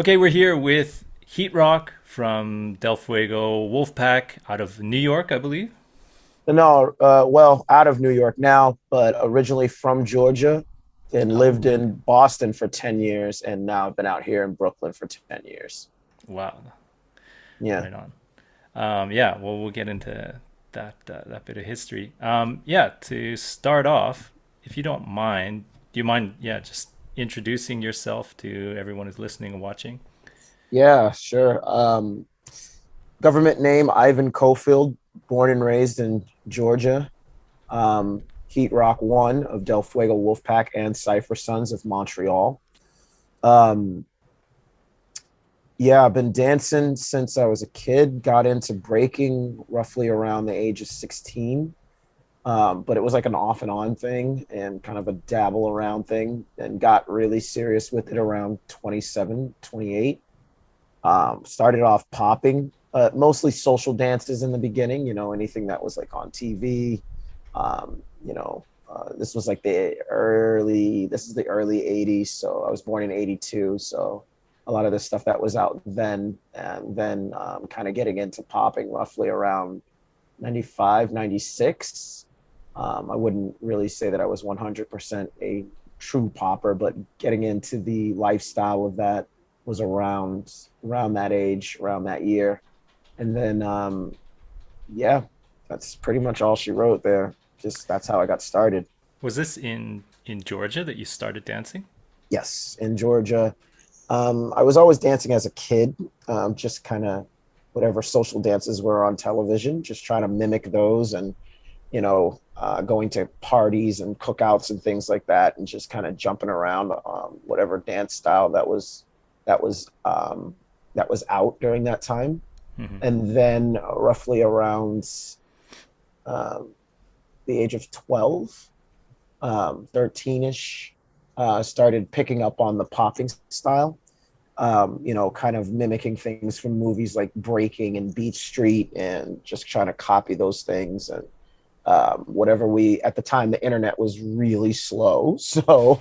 Okay, we're here with Heatrock from Del Fuego Wolfpack out of New York, I believe. No, well, out of New York now, but originally from Georgia and lived Oh, okay. in Boston for 10 years and now I've been out here in Brooklyn for 10 years. Wow, Yeah. right on. Yeah, well, we'll get into that bit of history. Yeah, to start off, if you don't mind, do you mind? Yeah, just introducing yourself to everyone who's listening and watching. Yeah, sure. Government name Ivan Cofield, born and raised in Georgia. Heat Rock 1 of Del Fuego Wolfpack and Cypher Sons of Montreal. Um, yeah, I've been dancing since I was a kid, got into breaking roughly around the age of 16. But it was like an off and on thing and kind of a dabble around thing, and got really serious with it around 27, 28. Started off popping, mostly social dances in the beginning, anything that was like on TV. This was like this is the early 80s. So I was born in 82. So a lot of the stuff that was out then, and then kind of getting into popping roughly around 95, 96. I wouldn't really say that I was 100% a true popper, but getting into the lifestyle of that was around that age, around that year. And then yeah, that's pretty much all she wrote there. Just that's how I got started. Was this in Georgia that you started dancing? Yes, in Georgia. I was always dancing as a kid, just kind of whatever social dances were on television, just trying to mimic those, and going to parties and cookouts and things like that, and just kind of jumping around whatever dance style that was um, that was out during that time. Hmm. And then roughly around um, the age of 12, 13ish, started picking up on the popping style. Kind of mimicking things from movies like Breaking and Beat Street, and just trying to copy those things. And whatever we at the time, the internet was really slow, so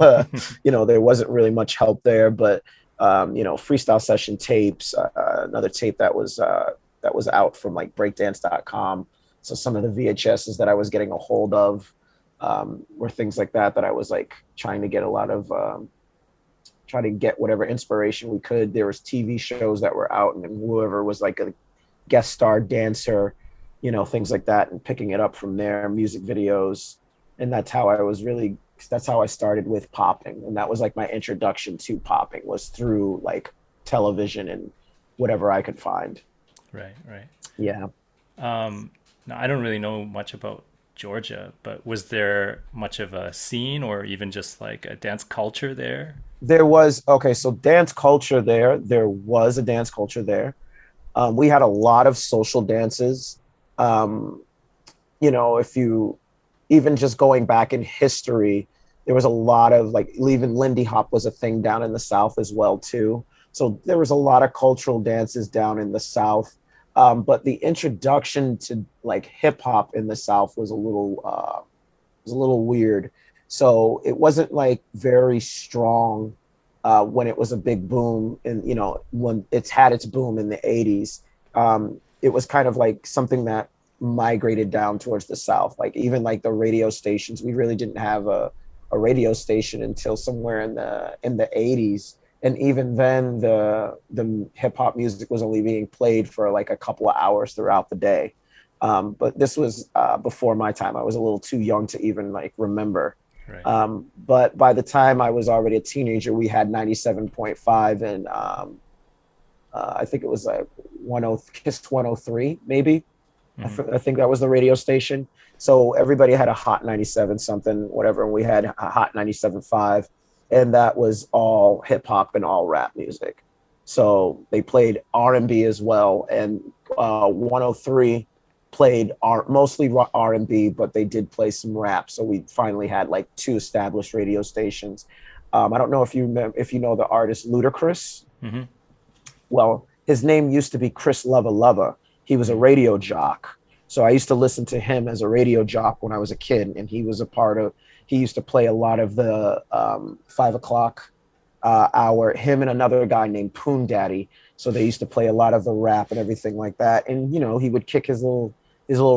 there wasn't really much help there. But freestyle session tapes, another tape that was out from like breakdance.com. So some of the VHSs that I was getting a hold of were things like that I was like trying to get a lot of try to get whatever inspiration we could. There was TV shows that were out, and whoever was like a guest star dancer, things like that, and picking it up from there, music videos. And that's how I started with popping. And that was like my introduction to popping, was through like television and whatever I could find. Right, right. Yeah. Now, I don't really know much about Georgia, but was there much of a scene or even just like a dance culture there? There was, okay, so dance culture there. There was a dance culture there. We had a lot of social dances. Um, if you even just going back in history, there was a lot of like even Lindy Hop was a thing down in the South as well too. So there was a lot of cultural dances down in the South. But the introduction to like hip hop in the South was a little weird. So it wasn't like very strong when it was a big boom, and when it's had its boom in the 80s. It was kind of like something that migrated down towards the South. Like even like the radio stations, we really didn't have a radio station until somewhere in the 80s. And even then, the hip hop music was only being played for like a couple of hours throughout the day. But this was before my time. I was a little too young to even like remember. Right. But by the time I was already a teenager, we had 97.5, and I think it was like 10 Kiss 103, maybe. Hmm. I think that was the radio station. So everybody had a hot 97 something, whatever. And we had a hot 97.5. And that was all hip hop and all rap music. So they played R&B as well. And 103 played mostly R&B, but they did play some rap. So we finally had like two established radio stations. I don't know if you know the artist Ludacris. Hmm. Well, his name used to be Chris Lova Lova. He was a radio jock. So I used to listen to him as a radio jock when I was a kid, and he used to play a lot of the 5 o'clock him and another guy named Poon Daddy. So they used to play a lot of the rap and everything like that. And he would kick his little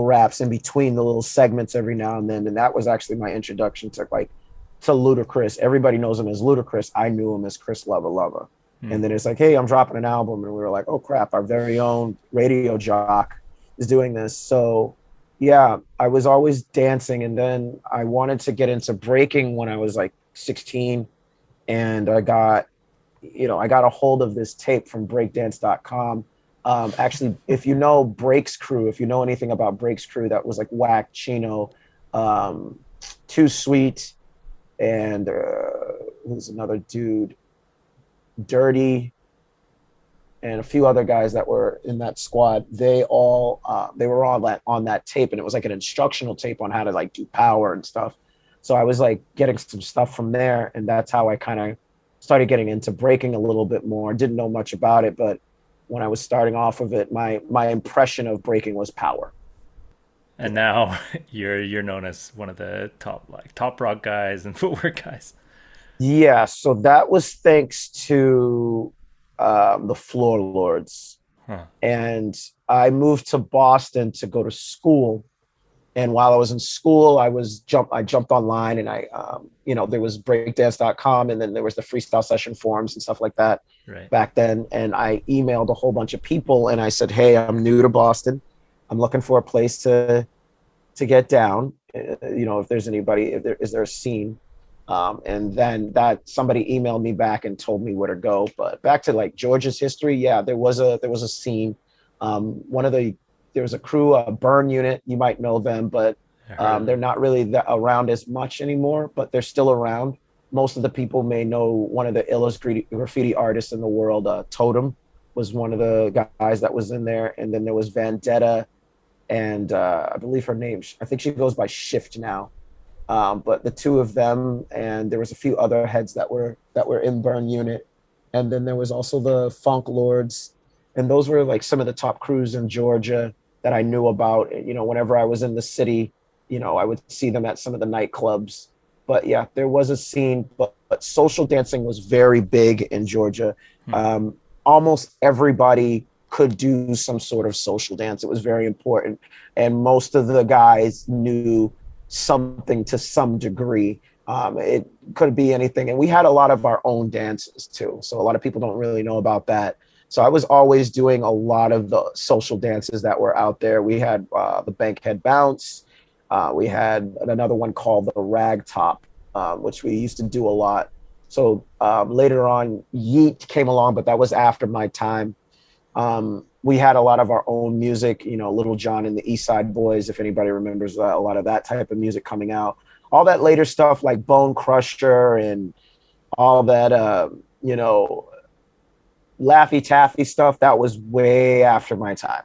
raps in between the little segments every now and then. And that was actually my introduction to Ludacris. Everybody knows him as Ludacris. I knew him as Chris Lover Lover. Hmm. And then it's like, hey, I'm dropping an album. And we were like, oh crap, our very own radio jock is doing this. So yeah, I was always dancing. And then I wanted to get into breaking when I was like 16. And I got a hold of this tape from breakdance.com. Actually, if you know Breaks Crew, if you know anything about Breaks Crew, that was like Whack, Chino, Too Sweet, and who's another dude, Dirty, and a few other guys that were in that squad. They were all on that tape, and it was like an instructional tape on how to like do power and stuff. So I was like getting some stuff from there, and that's how I kind of started getting into breaking a little bit more. Didn't know much about it, but when I was starting off of it, my impression of breaking was power. And now you're known as one of the top rock guys and footwork guys. Yeah, so that was thanks to the Floor Lords. Huh. And I moved to Boston to go to school. And while I was in school, I jumped online, and there was breakdance.com, and then there was the freestyle session forums and stuff like that Right. back then. And I emailed a whole bunch of people, and I said, hey, I'm new to Boston. I'm looking for a place to get down. If there's anybody, is there a scene? And then that somebody emailed me back and told me where to go. But back to like Georgia's history, yeah, there was a scene. There was a crew, a Burn Unit. You might know them, but they're not really around as much anymore. But they're still around. Most of the people may know one of the illest graffiti artists in the world. Totem was one of the guys that was in there, and then there was Vendetta, and I believe her name, I think she goes by Shift now. But the two of them, and there was a few other heads that were in Burn Unit, and then there was also the Funk Lords, and those were like some of the top crews in Georgia that I knew about. Whenever I was in the city, I would see them at some of the nightclubs. But yeah, there was a scene, but social dancing was very big in Georgia. Almost everybody could do some sort of social dance. It was very important, and most of the guys knew something to some degree. It could be anything, and we had a lot of our own dances too, so a lot of people don't really know about that. So I was always doing a lot of the social dances that were out there. We had the Bankhead Bounce. We had another one called the Rag Top, which we used to do a lot. So later on, Yeet came along, but that was after my time. We had a lot of our own music, Little John and the East Side Boys, if anybody remembers a lot of that type of music coming out. All that later stuff like Bone Crusher and all that, Laffy Taffy stuff, that was way after my time.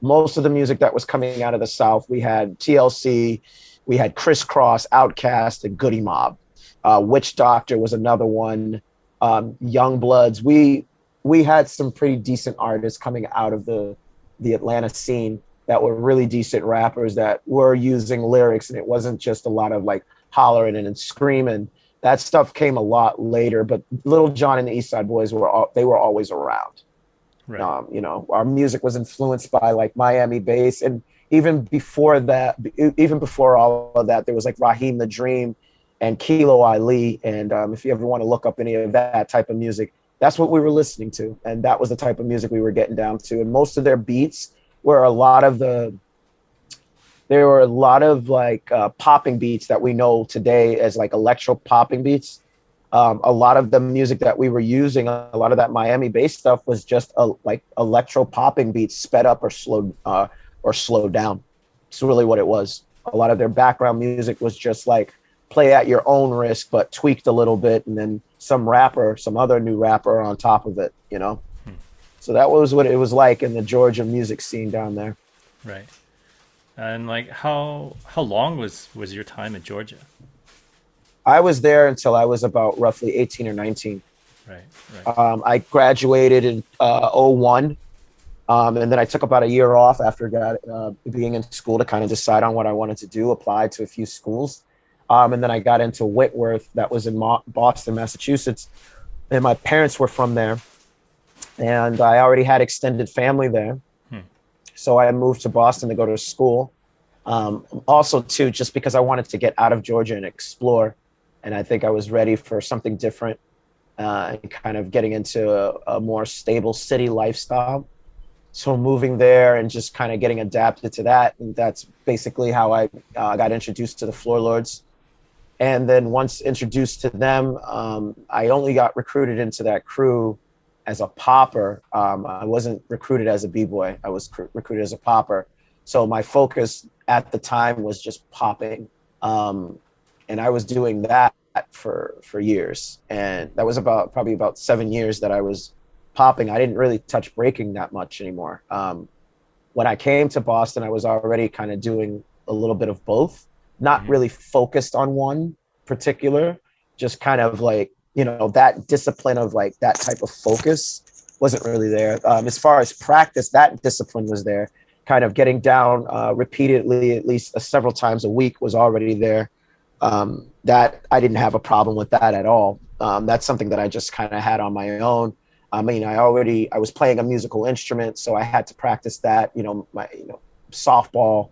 Most of the music that was coming out of the South, we had TLC, we had Crisscross, Outkast, and Goody Mob. Witch Doctor was another one. Young Bloods. We had some pretty decent artists coming out of the Atlanta scene that were really decent rappers that were using lyrics, and it wasn't just a lot of like hollering and screaming. That stuff came a lot later, but Little John and the East Side Boys were always around. Right. Our music was influenced by like Miami bass, and even before all of that, there was like Raheem the Dream and Kilo Ali. And if you ever want to look up any of that type of music, that's what we were listening to, and that was the type of music we were getting down to. And most of their beats were a lot of like popping beats that we know today as like electro popping beats. A lot of the music that we were using, a lot of that Miami bass stuff was just like electro popping beats sped up or slowed down. It's really what it was. A lot of their background music was just like play at your own risk, but tweaked a little bit, and then some other new rapper on top of it, So that was what it was like in the Georgia music scene down there. Right. And like how long was your time in Georgia? I was there until I was about roughly 18 or 19. Right. I graduated in 01. And then I took about a year off after being in school to kind of decide on what I wanted to do, applied to a few schools. And then I got into Whitworth, that was in Boston, Massachusetts. and my parents were from there, and I already had extended family there. Hmm. So I moved to Boston to go to school. Also, too, just because I wanted to get out of Georgia and explore, and I think I was ready for something different, and kind of getting into a more stable city lifestyle. So moving there and just kind of getting adapted to that, and that's basically how I got introduced to the Floor Lords. And then once introduced to them, I only got recruited into that crew as a popper. I wasn't recruited as a b-boy. I was recruited as a popper. So my focus at the time was just popping. And I was doing that for years. And that was probably about 7 years that I was popping. I didn't really touch breaking that much anymore. When I came to Boston, I was already kind of doing a little bit of both, not Mm-hmm. really focused on one particular, just kind of like, that discipline of like that type of focus wasn't really there. As far as practice, that discipline was there. Kind of getting down repeatedly, at least several times a week, was already there. That I didn't have a problem with that at all. That's something that I just kind of had on my own. I mean, I was playing a musical instrument, so I had to practice that. My softball,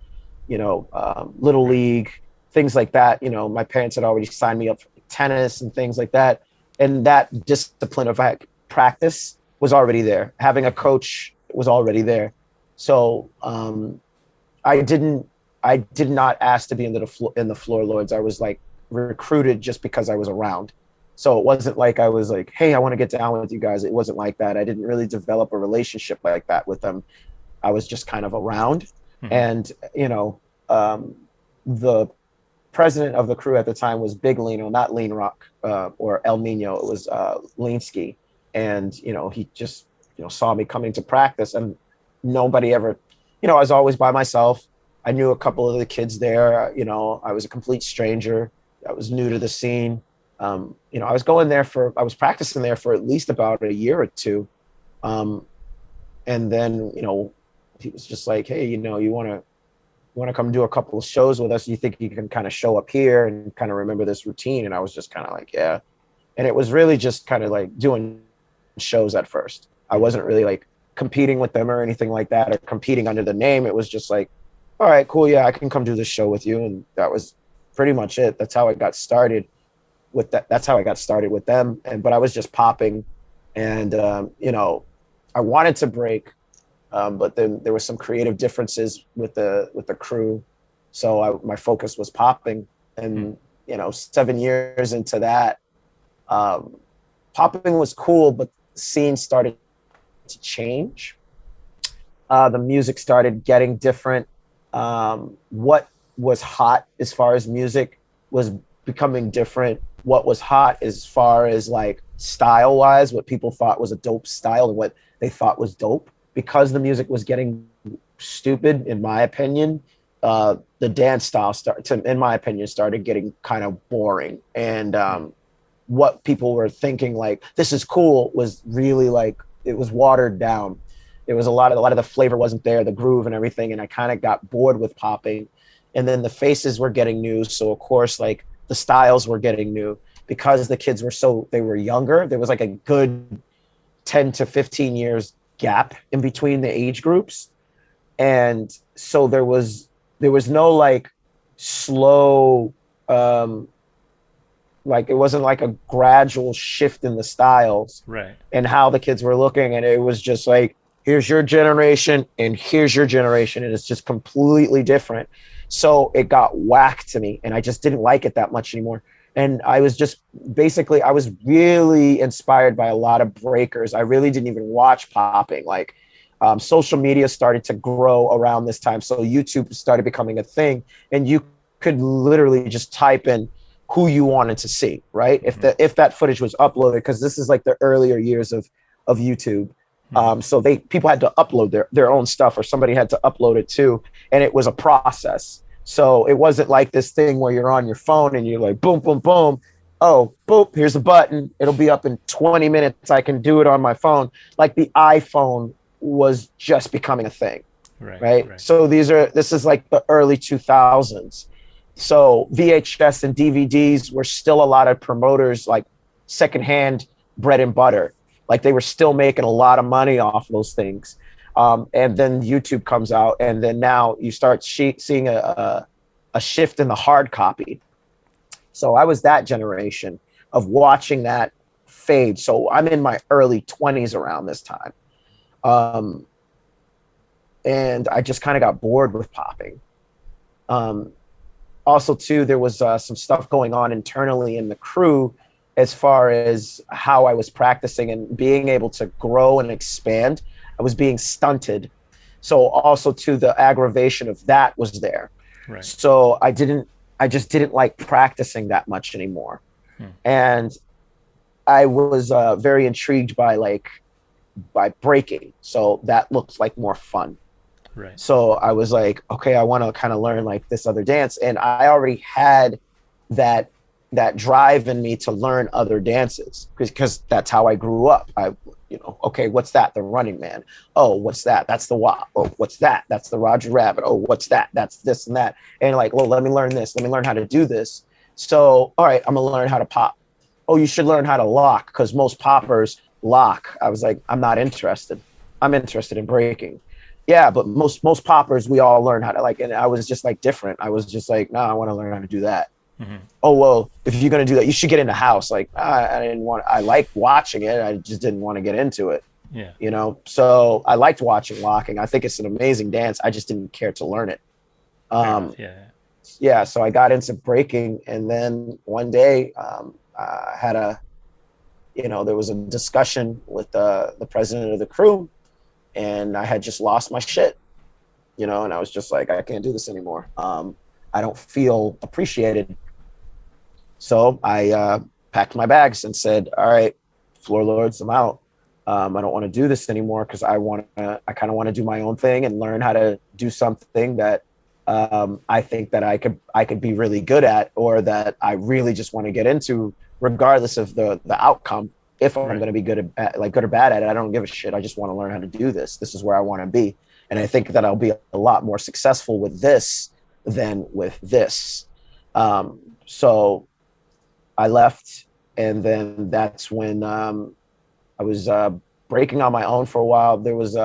little Right. league, things like that. My parents had already signed me up for tennis and things like that, and that discipline of practice was already there. Having a coach was already there, so I didn't. I did not ask to be in the Floor Lords. I was like recruited just because I was around. So it wasn't like I was like, hey, I want to get down with you guys. It wasn't like that. I didn't really develop a relationship like that with them. I was just kind of around. Mm-hmm. And, the president of the crew at the time was Big Lino, not Lean Rock or El Nino. It was Leansky. And, he just, saw me coming to practice, and nobody ever, I was always by myself. I knew a couple of the kids there. I was a complete stranger. I was new to the scene. I was practicing there for at least about a year or two. And then, he was just like, hey, you want to come do a couple of shows with us? You think you can kind of show up here and kind of remember this routine? And I was just kind of like, yeah. And it was really just kind of like doing shows at first. I Mm-hmm. wasn't really like competing with them or anything like that, or competing under the name. It was just like, all right, cool. Yeah, I can come do this show with you. And that was pretty much it. That's how I got started with that. That's how I got started with them. But I was just popping, and, I wanted to break, but then there were some creative differences with the crew. So my focus was popping, and, 7 years into that, popping was cool, but the scene started to change. The music started getting different. What was hot as far as music was becoming different. What was hot as far as like style wise, what people thought was a dope style and what they thought was dope, because the music was getting stupid, in my opinion. The dance style in my opinion, started getting kind of boring. And what people were thinking like this is cool was really like, it was watered down. It was a lot of the flavor wasn't there, the groove and everything, and I kind of got bored with popping. And then the faces were getting new, so of course like the styles were getting new, because the kids they were younger. There was like a good 10 to 15 years gap in between the age groups. And so there was no like slow, like it wasn't like a gradual shift in the styles Right. and how the kids were looking. And it was just like, here's your generation and here's your generation. And it's just completely different. So it got whacked to me, and I just didn't like it that much anymore. And I was just I was really inspired by a lot of breakers. I really didn't even watch popping. Like, social media started to grow around this time. So YouTube started becoming a thing, and you could literally just type in who you wanted to see, right? Mm-hmm. If that footage was uploaded, because this is like the earlier years of YouTube. Mm-hmm. So people had to upload their own stuff, or somebody had to upload it too, and it was a process. So it wasn't like this thing where you're on your phone and you're like boom, boom, boom. Oh, boom! Here's a button. It'll be up in 20 minutes. I can do it on my phone. Like the iPhone was just becoming a thing, Right. right? Right. So this is like the early 2000s. So VHS and DVDs were still a lot of promoters like secondhand bread and butter. Like they were still making a lot of money off those things. And then YouTube comes out, and then now you start seeing a shift in the hard copy. So I was that generation of watching that fade. So I'm in my early 20s around this time. And I just kind of got bored with popping. Also, too, there was some stuff going on internally in the crew as far as how I was practicing and being able to grow and expand. I was being stunted. So also, too, the aggravation of that was there. Right. So I just didn't like practicing that much anymore. And I was very intrigued by breaking. So that looked like more fun. Right. So I was like, okay, I want to kind of learn like this other dance. And I already had that drive in me to learn other dances because that's how I grew up. Okay, what's that? The Running Man. Oh, what's that? That's the WAP. Oh, what's that? That's the Roger Rabbit. Oh, what's that? That's this and that. And like, well, let me learn this. Let me learn how to do this. So, all right, I'm going to learn how to pop. Oh, you should learn how to lock because most poppers lock. I was like, I'm not interested. I'm interested in breaking. Yeah, but most poppers, we all learn how to and I was just like different. I was just like, no, I want to learn how to do that. Mm-hmm. Oh, well, if you're going to do that, you should get in the house. Like, I like watching it. I just didn't want to get into it. Yeah. So I liked watching locking. I think it's an amazing dance. I just didn't care to learn it. Yeah. So I got into breaking. And then one day I had there was a discussion with the president of the crew. And I had just lost my shit, and I was just like, I can't do this anymore. I don't feel appreciated. So I packed my bags and said, all right, Floor Lords, I'm out. I don't want to do this anymore because I kind of want to do my own thing and learn how to do something that I think that I could be really good at, or that I really just want to get into, regardless of the outcome. If I'm going to be good or bad at it, I don't give a shit. I just want to learn how to do this. This is where I want to be. And I think that I'll be a lot more successful with this than with this. So I left. And then that's when I was breaking on my own for a while. There was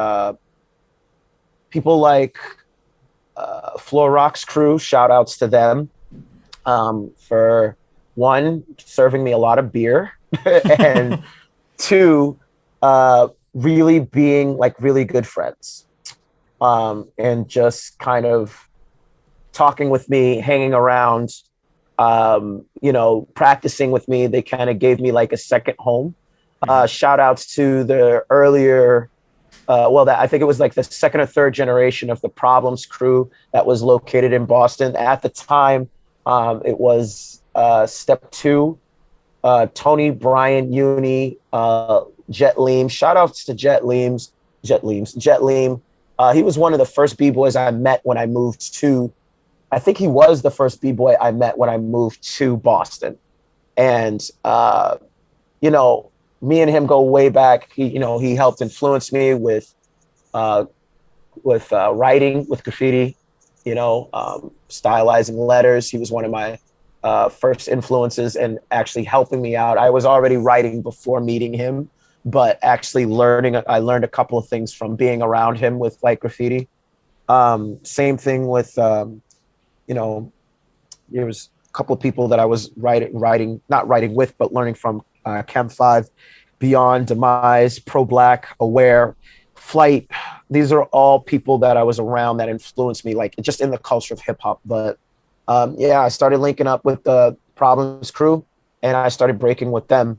people like Floor Rock's crew, shout outs to them, for one, serving me a lot of beer. And two, really being like really good friends, and just kind of talking with me, hanging around, practicing with me. They kind of gave me like a second home. Shout outs to the earlier, I think it was like the second or third generation of the Problems crew that was located in Boston. At the time, it was Step 2. Tony, Brian, Uni, Jet Leem. Shout outs to Jet Leem. He was one of the first b-boys I met when I moved to, I think he was the first b-boy I met when I moved to Boston. And, me and him go way back. He helped influence me with writing, with graffiti, stylizing letters. He was one of my first influences and actually helping me out. I was already writing before meeting him, but actually I learned a couple of things from being around him with like graffiti. Same thing with, there was a couple of people that I was not writing with, but learning from, Chem 5, Beyond, Demise, Pro Black, Aware, Flight. These are all people that I was around that influenced me, like just in the culture of hip hop. But I started linking up with the Problems crew, and I started breaking with them.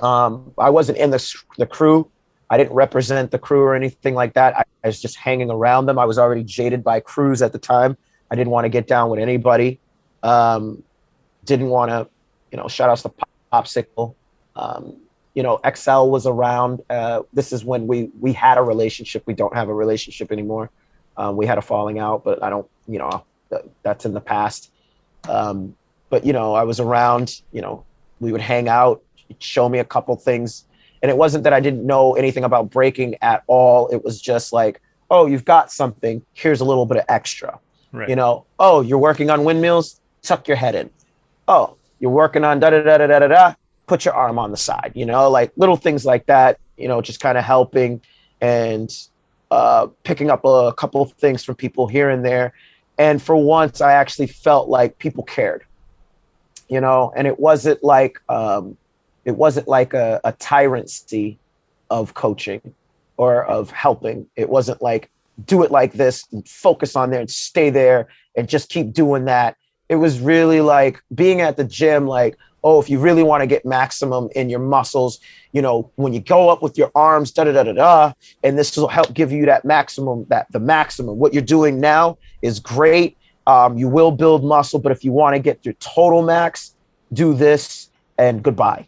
I wasn't in the crew. I didn't represent the crew or anything like that. I was just hanging around them. I was already jaded by crews at the time. I didn't want to get down with anybody. Didn't want to, shout outs to Popsicle. XL was around. This is when we had a relationship. We don't have a relationship anymore. We had a falling out, but I don't, that's in the past. But, I was around, we would hang out, show me a couple things. And it wasn't that I didn't know anything about breaking at all. It was just like, oh, you've got something. Here's a little bit of extra. Right. Oh, you're working on windmills? Tuck your head in. Oh, you're working on da-da-da-da-da-da. put your arm on the side, you know, like little things like that, you know, just kind of helping and picking up a couple of things from people here and there. And for once, I actually felt like people cared, you know, and it wasn't like a tyrancy of coaching or of helping. It wasn't like, do it like this and focus on there and stay there and just keep doing that. It was really like being at the gym, like, oh, if you really want to get maximum in your muscles, you know, when you go up with your arms, and this will help give you that maximum, the maximum. What you're doing now is great. You will build muscle, but if you want to get your total max, do this and goodbye.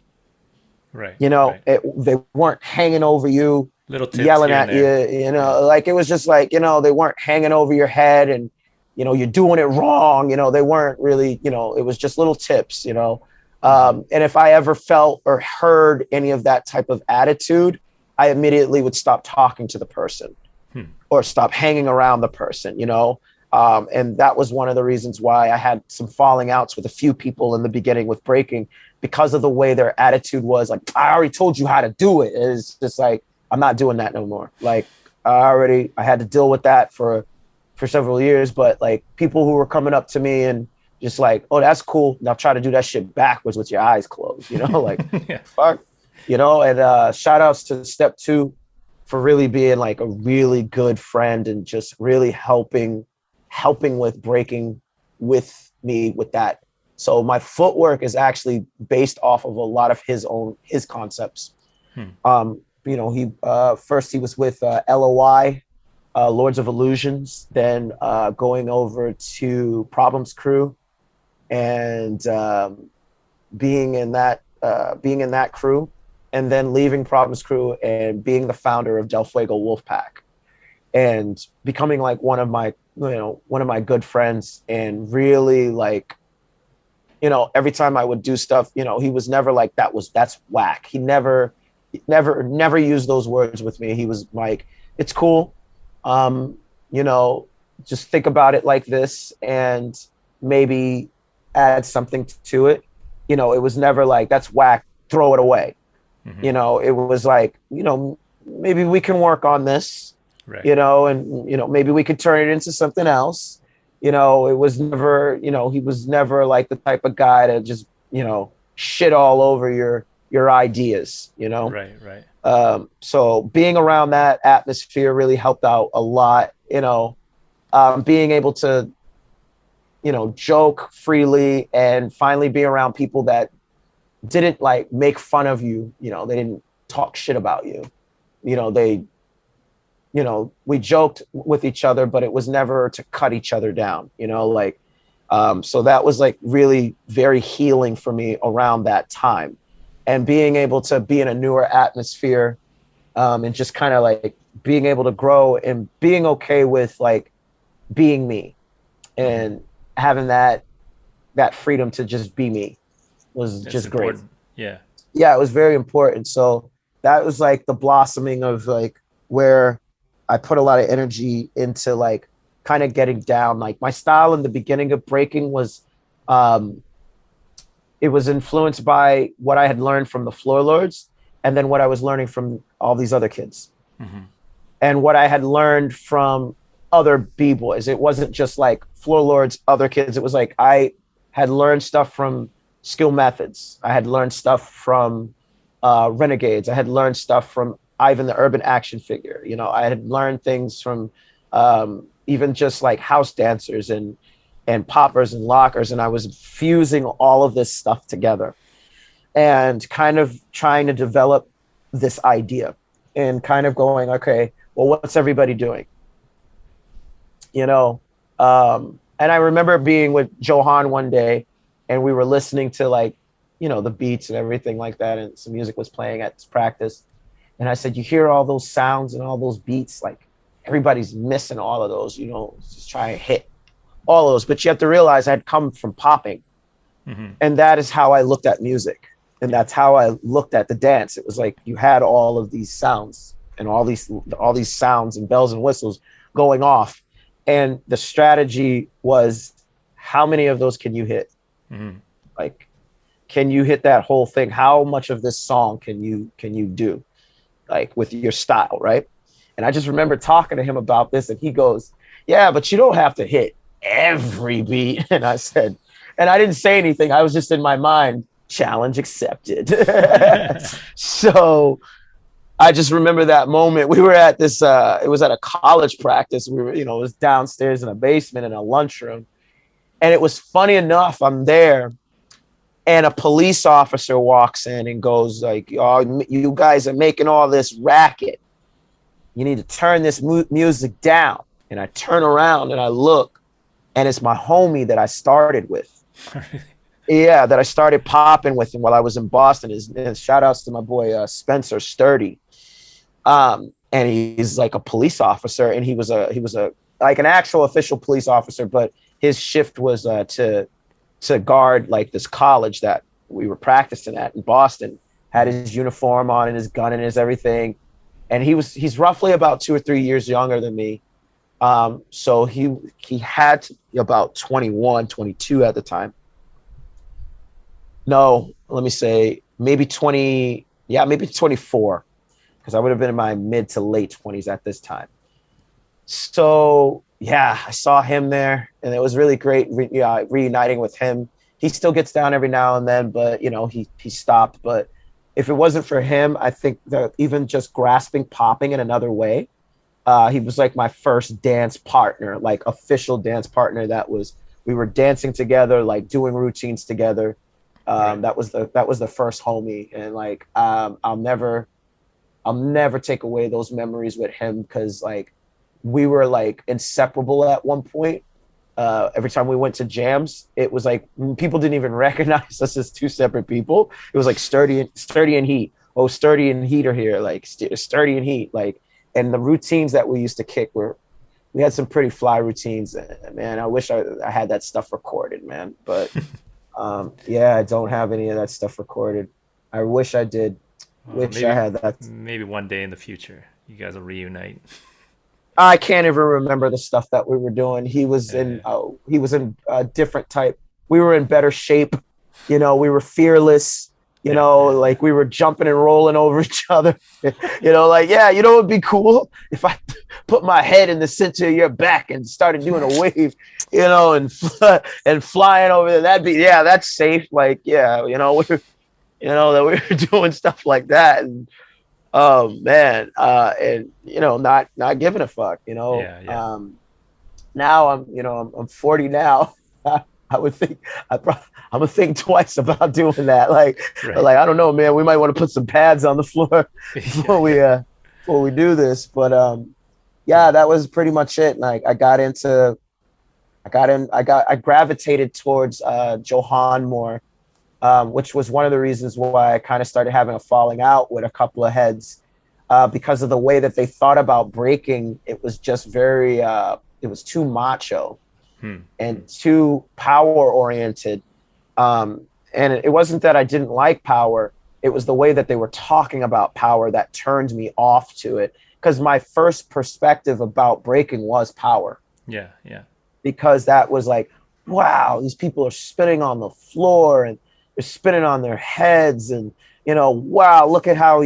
Right. You know, right. They weren't hanging over you, Little tips yelling at you, you know, like it was just like, you know, they weren't hanging over your head and, you know, you're doing it wrong. You know, they weren't really, you know, it was just little tips, you know. And if I ever felt or heard any of that type of attitude, I immediately would stop talking to the person or stop hanging around the person, you know. And that was one of the reasons why I had some falling outs with a few people in the beginning with breaking, because of the way their attitude was. Like, I already told you how to do it. It's just like, I'm not doing that no more. Like, I had to deal with that for several years, but like people who were coming up to me and just like, oh, that's cool. Now try to do that shit backwards with your eyes closed, you know, like, yeah. fuck, you know. And shout outs to Step 2 for really being like a really good friend and just really helping with breaking with me with that. So my footwork is actually based off of a lot of his concepts. You know, he first he was with LOI, Lords of Illusions, then going over to Problems Crew, and being in that crew, and then leaving Problems Crew and being the founder of Del Fuego Wolfpack, and becoming like one of my good friends. And really, like, you know, every time I would do stuff, you know, he was never like, that's whack. He never used those words with me. He was like, it's cool. You know, just think about it like this and maybe add something to it. You know, it was never like, that's whack, throw it away. You know, it was like, you know, maybe we can work on this, right. You know, and, you know, maybe we could turn it into something else. You know, it was never, you know, he was never like the type of guy to just, you know, shit all over your ideas, you know? Right. So being around that atmosphere really helped out a lot, you know, being able to, you know, joke freely and finally be around people that didn't like make fun of you. You know, they didn't talk shit about you. You know, we joked with each other, but it was never to cut each other down, you know, like, so that was like really very healing for me around that time. And being able to be in a newer atmosphere, and just kind of like being able to grow and being okay with like being me and having that freedom to just be me was just important. Great. Yeah, it was very important. So that was like the blossoming of like where I put a lot of energy into like kind of getting down. Like my style in the beginning of breaking was, it was influenced by what I had learned from the Floor Lords, and then what I was learning from all these other kids, and what I had learned from other b-boys. It wasn't just like Floor Lords, other kids. It was like I had learned stuff from Skill Methods. I had learned stuff from Renegades. I had learned stuff from Ivan the Urban Action Figure. You know, I had learned things from even just like house dancers and poppers and lockers. And I was fusing all of this stuff together and kind of trying to develop this idea and kind of going, okay, well, what's everybody doing? You know, and I remember being with Johan one day and we were listening to like, you know, the beats and everything like that. And some music was playing at this practice. And I said, you hear all those sounds and all those beats, like everybody's missing all of those, you know, just try and hit all of those. But you have to realize I'd come from popping. And that is how I looked at music. And that's how I looked at the dance. It was like you had all of these sounds and all these sounds and bells and whistles going off. And the strategy was, how many of those can you hit? Like, can you hit that whole thing? How much of this song can you do, like with your style, right? And I just remember talking to him about this, and he goes, "Yeah, but you don't have to hit every beat." And I said, and I didn't say anything. I was just in my mind, challenge accepted. So I just remember that moment. We were at this, it was at a college practice. We were, it was downstairs in a basement in a lunchroom. And it was funny enough, I'm there and a police officer walks in and goes like, "Oh, you guys are making all this racket. You need to turn this music down." And I turn around and I look, and it's my homie that I started with. Yeah, that I started popping with him while I was in Boston. His shout outs to my boy Spencer Sturdy. And he's like a police officer, and he was a like an actual official police officer, but his shift was to guard like this college that we were practicing at in Boston. Had his uniform on and his gun and his everything. And he's roughly about 2 or 3 years younger than me. So he had to be about 21, 22 at the time. No, let me say maybe 20. Yeah, maybe 24, because I would have been in my mid to late 20s at this time. So yeah, I saw him there, and it was really great reuniting with him. He still gets down every now and then, but he stopped. But if it wasn't for him, I think that even just grasping popping in another way, he was like my first dance partner, like official dance partner. We were dancing together, like doing routines together. Right. That was the first homie, and like I'll never take away those memories with him, because like we were like inseparable at one point. Every time we went to jams, it was like people didn't even recognize us as two separate people. It was like Sturdy and Heat. Oh, Sturdy and Heat are here. Like Sturdy and Heat. Like, and the routines that we used to kick we had some pretty fly routines. Man, I wish I had that stuff recorded, man. But yeah, I don't have any of that stuff recorded. I wish I did. Wish I had that. Maybe one day in the future, you guys will reunite. I can't even remember the stuff that we were doing. He was in a different type. We were in better shape. We were fearless. Like we were jumping and rolling over each other. Like, yeah, it'd be cool if I put my head in the center of your back and started doing a wave, and flying over there. That's safe. Like, yeah, that we were doing stuff like that. And oh man, and not giving a fuck. Now I'm 40 now. I would think I'm gonna think twice about doing that. Like, right. Like I don't know, man. We might want to put some pads on the floor before we do this. But yeah, that was pretty much it. Like I gravitated towards Johan more, which was one of the reasons why I kind of started having a falling out with a couple of heads, because of the way that they thought about breaking. It was just very, it was too macho and too power oriented. And it wasn't that I didn't like power. It was the way that they were talking about power that turned me off to it. Because my first perspective about breaking was power. Yeah, yeah. Because that was like, wow, these people are spinning on the floor and they're spinning on their heads, and wow, look at how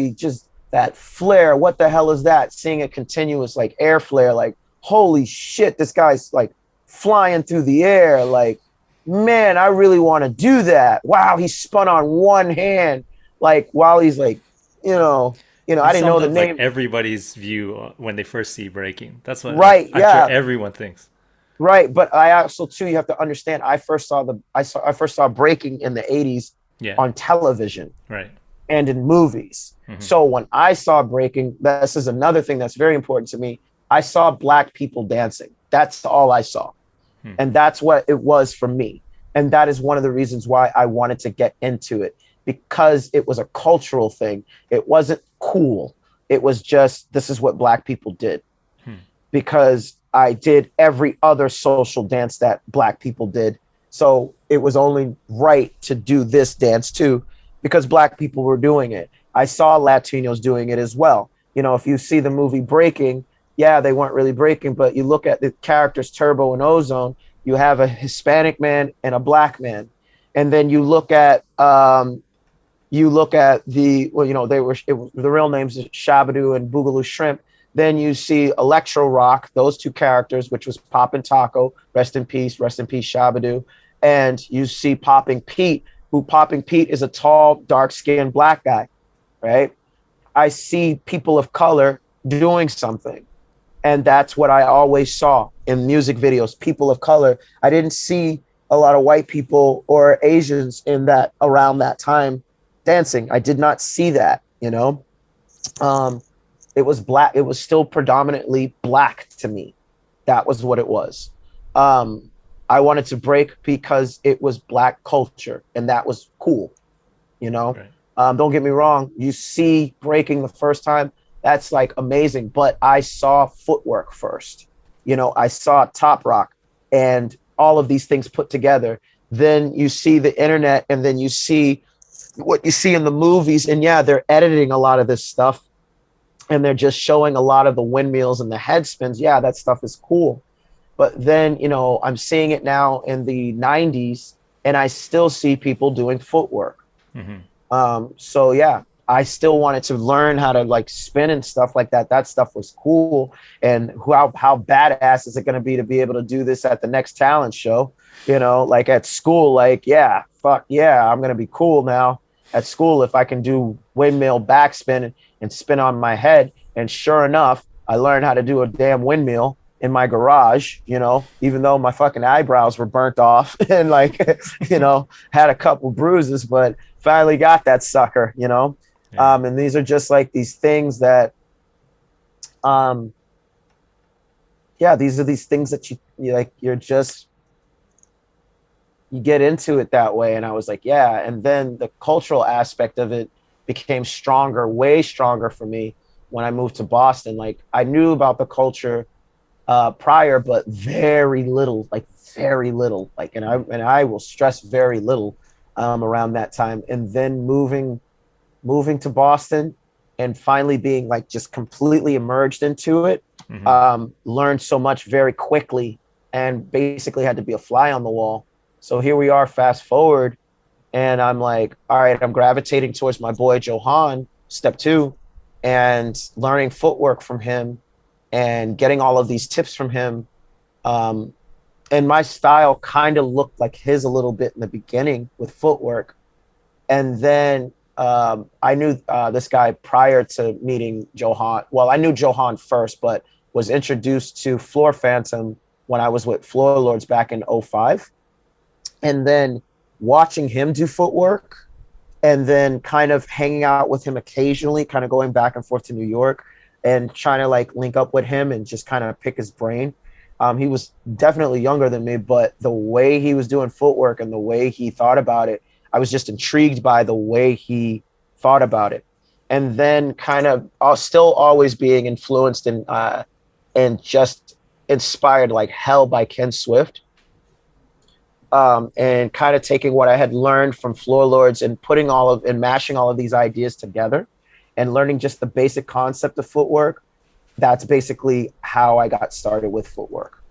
that flare, what the hell is that? Seeing a continuous like air flare, like holy shit, this guy's like flying through the air, like, man, I really want to do that. Wow, he spun on one hand, like while he's like, I didn't know the name. Like everybody's view when they first see breaking. That's what I'm sure everyone thinks. Right, but I also too, you have to understand, I first saw breaking in the 80s on television, right, and in movies. Mm-hmm. So when I saw breaking, this is another thing that's very important to me. I saw Black people dancing. That's all I saw, and that's what it was for me. And that is one of the reasons why I wanted to get into it, because it was a cultural thing. It wasn't cool. It was just, this is what Black people did, because I did every other social dance that Black people did. So it was only right to do this dance too, because Black people were doing it. I saw Latinos doing it as well. If you see the movie Breaking, yeah, they weren't really breaking, but you look at the characters Turbo and Ozone, you have a Hispanic man and a Black man. And then you look at the, well, you know, the real names is Shabadoo and Boogaloo Shrimp. Then you see Electro Rock, those two characters, which was Poppin' Taco, rest in peace, Shabadoo. And you see Popping Pete, who Popping Pete is a tall, dark-skinned black guy, right? I see people of color doing something. And that's what I always saw in music videos, people of color. I didn't see a lot of white people or Asians in that around that time dancing. I did not see that, you know. Um, it was black. It was still predominantly black to me. That was what it was. Um, I wanted to break because it was black culture, and that was cool, you know. Right. Don't get me wrong. You see breaking the first time, that's like amazing. But I saw footwork first. You know, I saw Toprock and all of these things put together. Then you see the internet, and then you see what you see in the movies. And yeah, they're editing a lot of this stuff, and they're just showing a lot of the windmills and the head spins. Yeah, that stuff is cool. But then, you know, I'm seeing it now in the 90s, and I still see people doing footwork. Mm-hmm. So yeah, I still wanted to learn how to like spin and stuff like that. That stuff was cool. And how badass is it going to be able to do this at the next talent show? You know, like at school, like, yeah, fuck yeah, I'm going to be cool now at school if I can do windmill backspin and spin on my head. And sure enough, I learned how to do a damn windmill in my garage, you know, even though my fucking eyebrows were burnt off and like, you know, had a couple bruises, but finally got that sucker, you know. Yeah. And these are just like these things that, yeah, these are these things that you like, you get into it that way. And I was like, yeah. And then the cultural aspect of it became stronger, way stronger for me when I moved to Boston. Like I knew about the culture prior, but very little, like, and I will stress very little around that time. And then moving to Boston and finally being like just completely immersed into it, Mm-hmm. learned so much very quickly and basically had to be a fly on the wall. So here we are, fast forward, and I'm like, all right, I'm gravitating towards my boy Johan, step two, and learning footwork from him and getting all of these tips from him. Um, and my style kind of looked like his a little bit in the beginning with footwork. And then I knew this guy prior to meeting Johan. Well, I knew Johan first, but was introduced to Floor Phantom when I was with Floor Lords back in '05. And then watching him do footwork and then kind of hanging out with him occasionally, kind of going back and forth to New York and trying to like link up with him and just kind of pick his brain. He was definitely younger than me, but the way he was doing footwork and the way he thought about it, I was just intrigued by the way he thought about it. And then kind of still always being influenced and just inspired like hell by Ken Swift. And kind of taking what I had learned from Floor Lords and mashing all of these ideas together and learning just the basic concept of footwork. That's basically how I got started with footwork.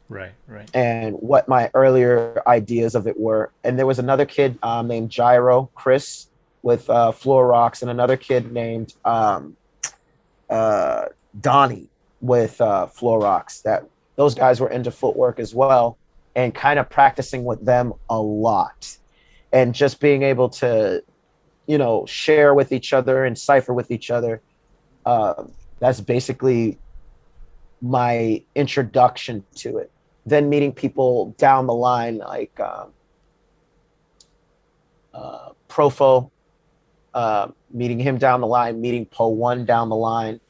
Right, right. And what my earlier ideas of it were. And there was another kid named Gyro, Chris, with Floor Rocks, and another kid named Donnie with Floor Rocks. Those guys were into footwork as well, and kind of practicing with them a lot. And just being able to, you know, share with each other and cipher with each other. That's basically my introduction to it. Then meeting people down the line, like Profo, meeting him down the line, meeting Po One down the line,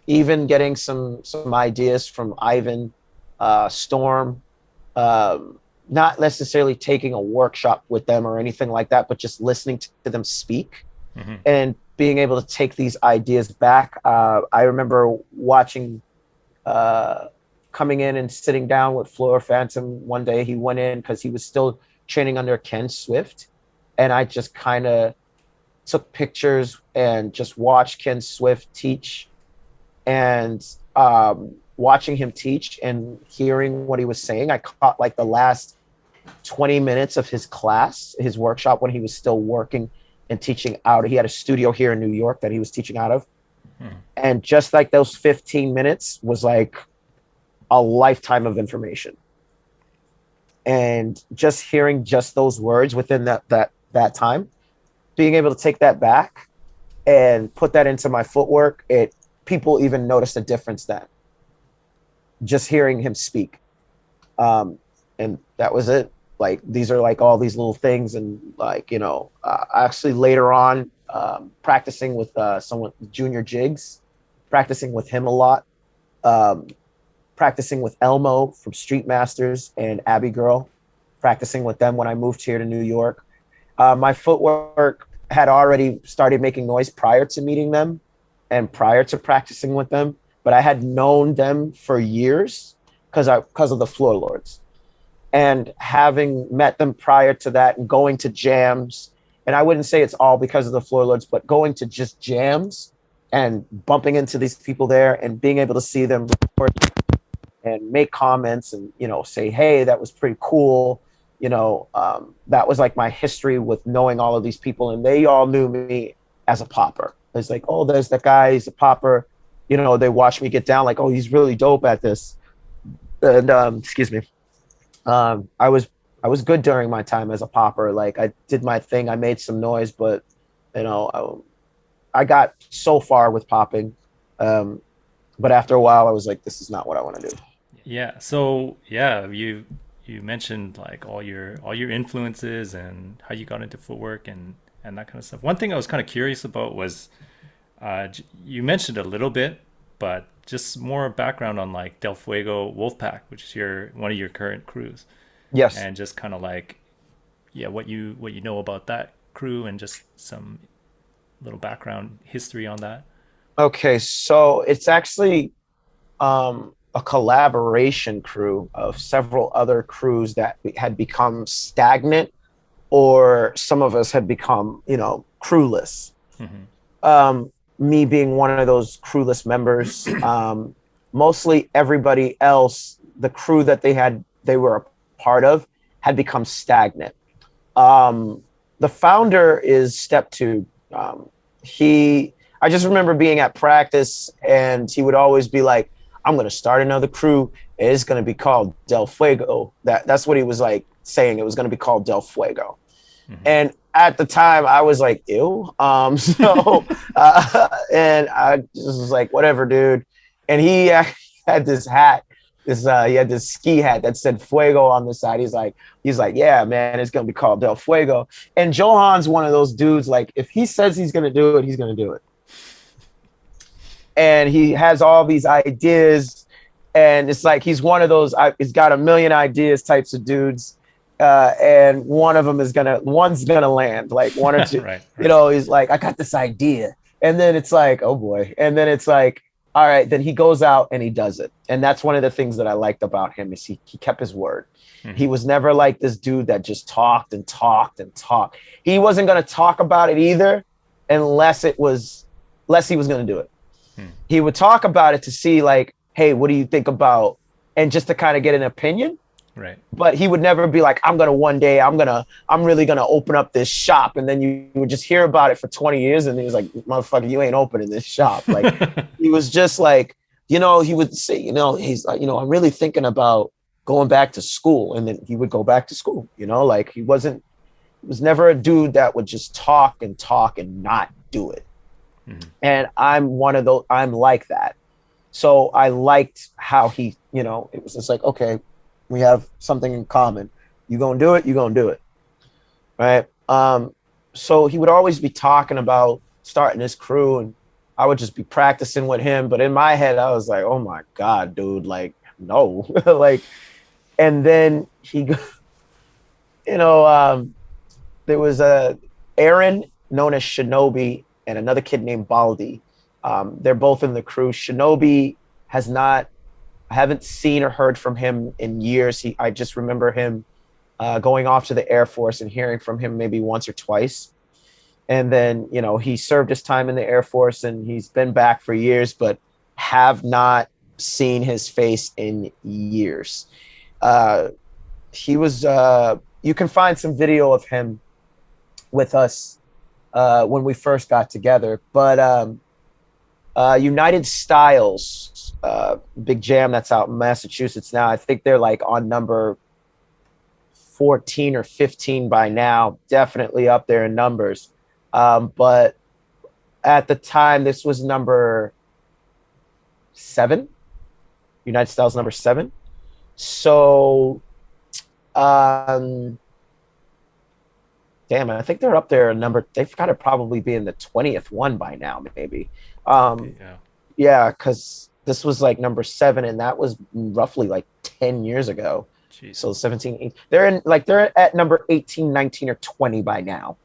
even getting some ideas from Ivan, Storm. Not necessarily taking a workshop with them or anything like that, but just listening to them speak. Mm-hmm. And being able to take these ideas back. I remember watching, coming in and sitting down with Floor Phantom one day. He went in because he was still training under Ken Swift. And I just kind of took pictures and just watched Ken Swift teach. And watching him teach and hearing what he was saying, I caught like the last 20 minutes of his class, his workshop, when he was still working and teaching out. He had a studio here in New York that he was teaching out of. And just like those 15 minutes was like a lifetime of information. And just hearing just those words within that time, being able to take that back and put that into my footwork, people even noticed a difference then. Just hearing him speak. And that was it. Like, these are like all these little things. And like, actually later on, practicing with someone, Junior Jigs, practicing with him a lot. Practicing with Elmo from Street Masters and Abby Girl, practicing with them when I moved here to New York. My footwork had already started making noise prior to meeting them and prior to practicing with them, but I had known them for years because of the Floor Lords. And having met them prior to that and going to jams, and I wouldn't say it's all because of the Floor Lords, but going to just jams and bumping into these people there and being able to see them record and make comments and, say, hey, that was pretty cool. That was like my history with knowing all of these people, and they all knew me as a popper. It's like, oh, there's that guy, he's a popper. They watched me get down like, oh, he's really dope at this. And excuse me. I was good during my time as a popper. Like, I did my thing, I made some noise, but I got so far with popping. But after a while I was like, this is not what I want to do. Yeah. So yeah, you mentioned like all your influences and how you got into footwork and that kind of stuff. One thing I was kind of curious about was you mentioned a little bit, but just more background on like Del Fuego Wolfpack, which is one of your current crews. Yes. And just kind of like, yeah, what you know about that crew and just some little background history on that. Okay, so it's actually a collaboration crew of several other crews that had become stagnant, or some of us had become, crewless. Me being one of those crewless members. Mostly everybody else, the crew that they were a part of, had become stagnant. The founder is Step Two. I just remember being at practice and he would always be like, I'm going to start another crew. It's going to be called Del Fuego. That's what he was like saying. It was going to be called Del Fuego. And at the time I was like, ew. And I just was like, whatever, dude. And he had this hat, he had this ski hat that said Fuego on the side. He's like, yeah, man, it's going to be called Del Fuego. And Johan's one of those dudes, like, if he says he's going to do it, he's going to do it. And he has all these ideas, and it's like he's one of those he's got a million ideas types of dudes, and one's gonna land, like one or two. Right. He's like, I got this idea, and then it's like, oh boy, and then it's like, all right, then he goes out and he does it. And that's one of the things that I liked about him, is he kept his word. He was never like this dude that just talked and talked and talked. He wasn't going to talk about it either unless he was going to do it. He would talk about it to see like, hey, what do you think about, and just to kind of get an opinion. Right. But he would never be like, I'm really gonna open up this shop. And then you would just hear about it for 20 years. And he was like, motherfucker, you ain't opening this shop. Like, he was just like, he would say, he's like, I'm really thinking about going back to school. And then he would go back to school, like he was never a dude that would just talk and not do it. And I'm one of those, I'm like that. So I liked how he, it was just like, okay, we have something in common. You gonna do it. Right. So he would always be talking about starting this crew, and I would just be practicing with him. But in my head, I was like, oh my God, dude, like, no. Like, and then there was Aaron, known as Shinobi, and another kid named Baldi. They're both in the crew. Shinobi I haven't seen or heard from him in years. I just remember him going off to the Air Force and hearing from him maybe once or twice. And then, he served his time in the Air Force and he's been back for years, but have not seen his face in years. he was. You can find some video of him with us when we first got together. But United Styles, big jam that's out in Massachusetts now. I think they're like on number 14 or 15 by now. Definitely up there in numbers. But at the time, this was number 7. United Styles number 7. So, um, damn, I think they're up there. Number they've got to probably be in the 20th one by now, maybe. Um, Yeah. yeah, because this was like number 7, and that was roughly like 10 years ago. So Jesus. 17, 18, they're at number 18, 19, or 20 by now.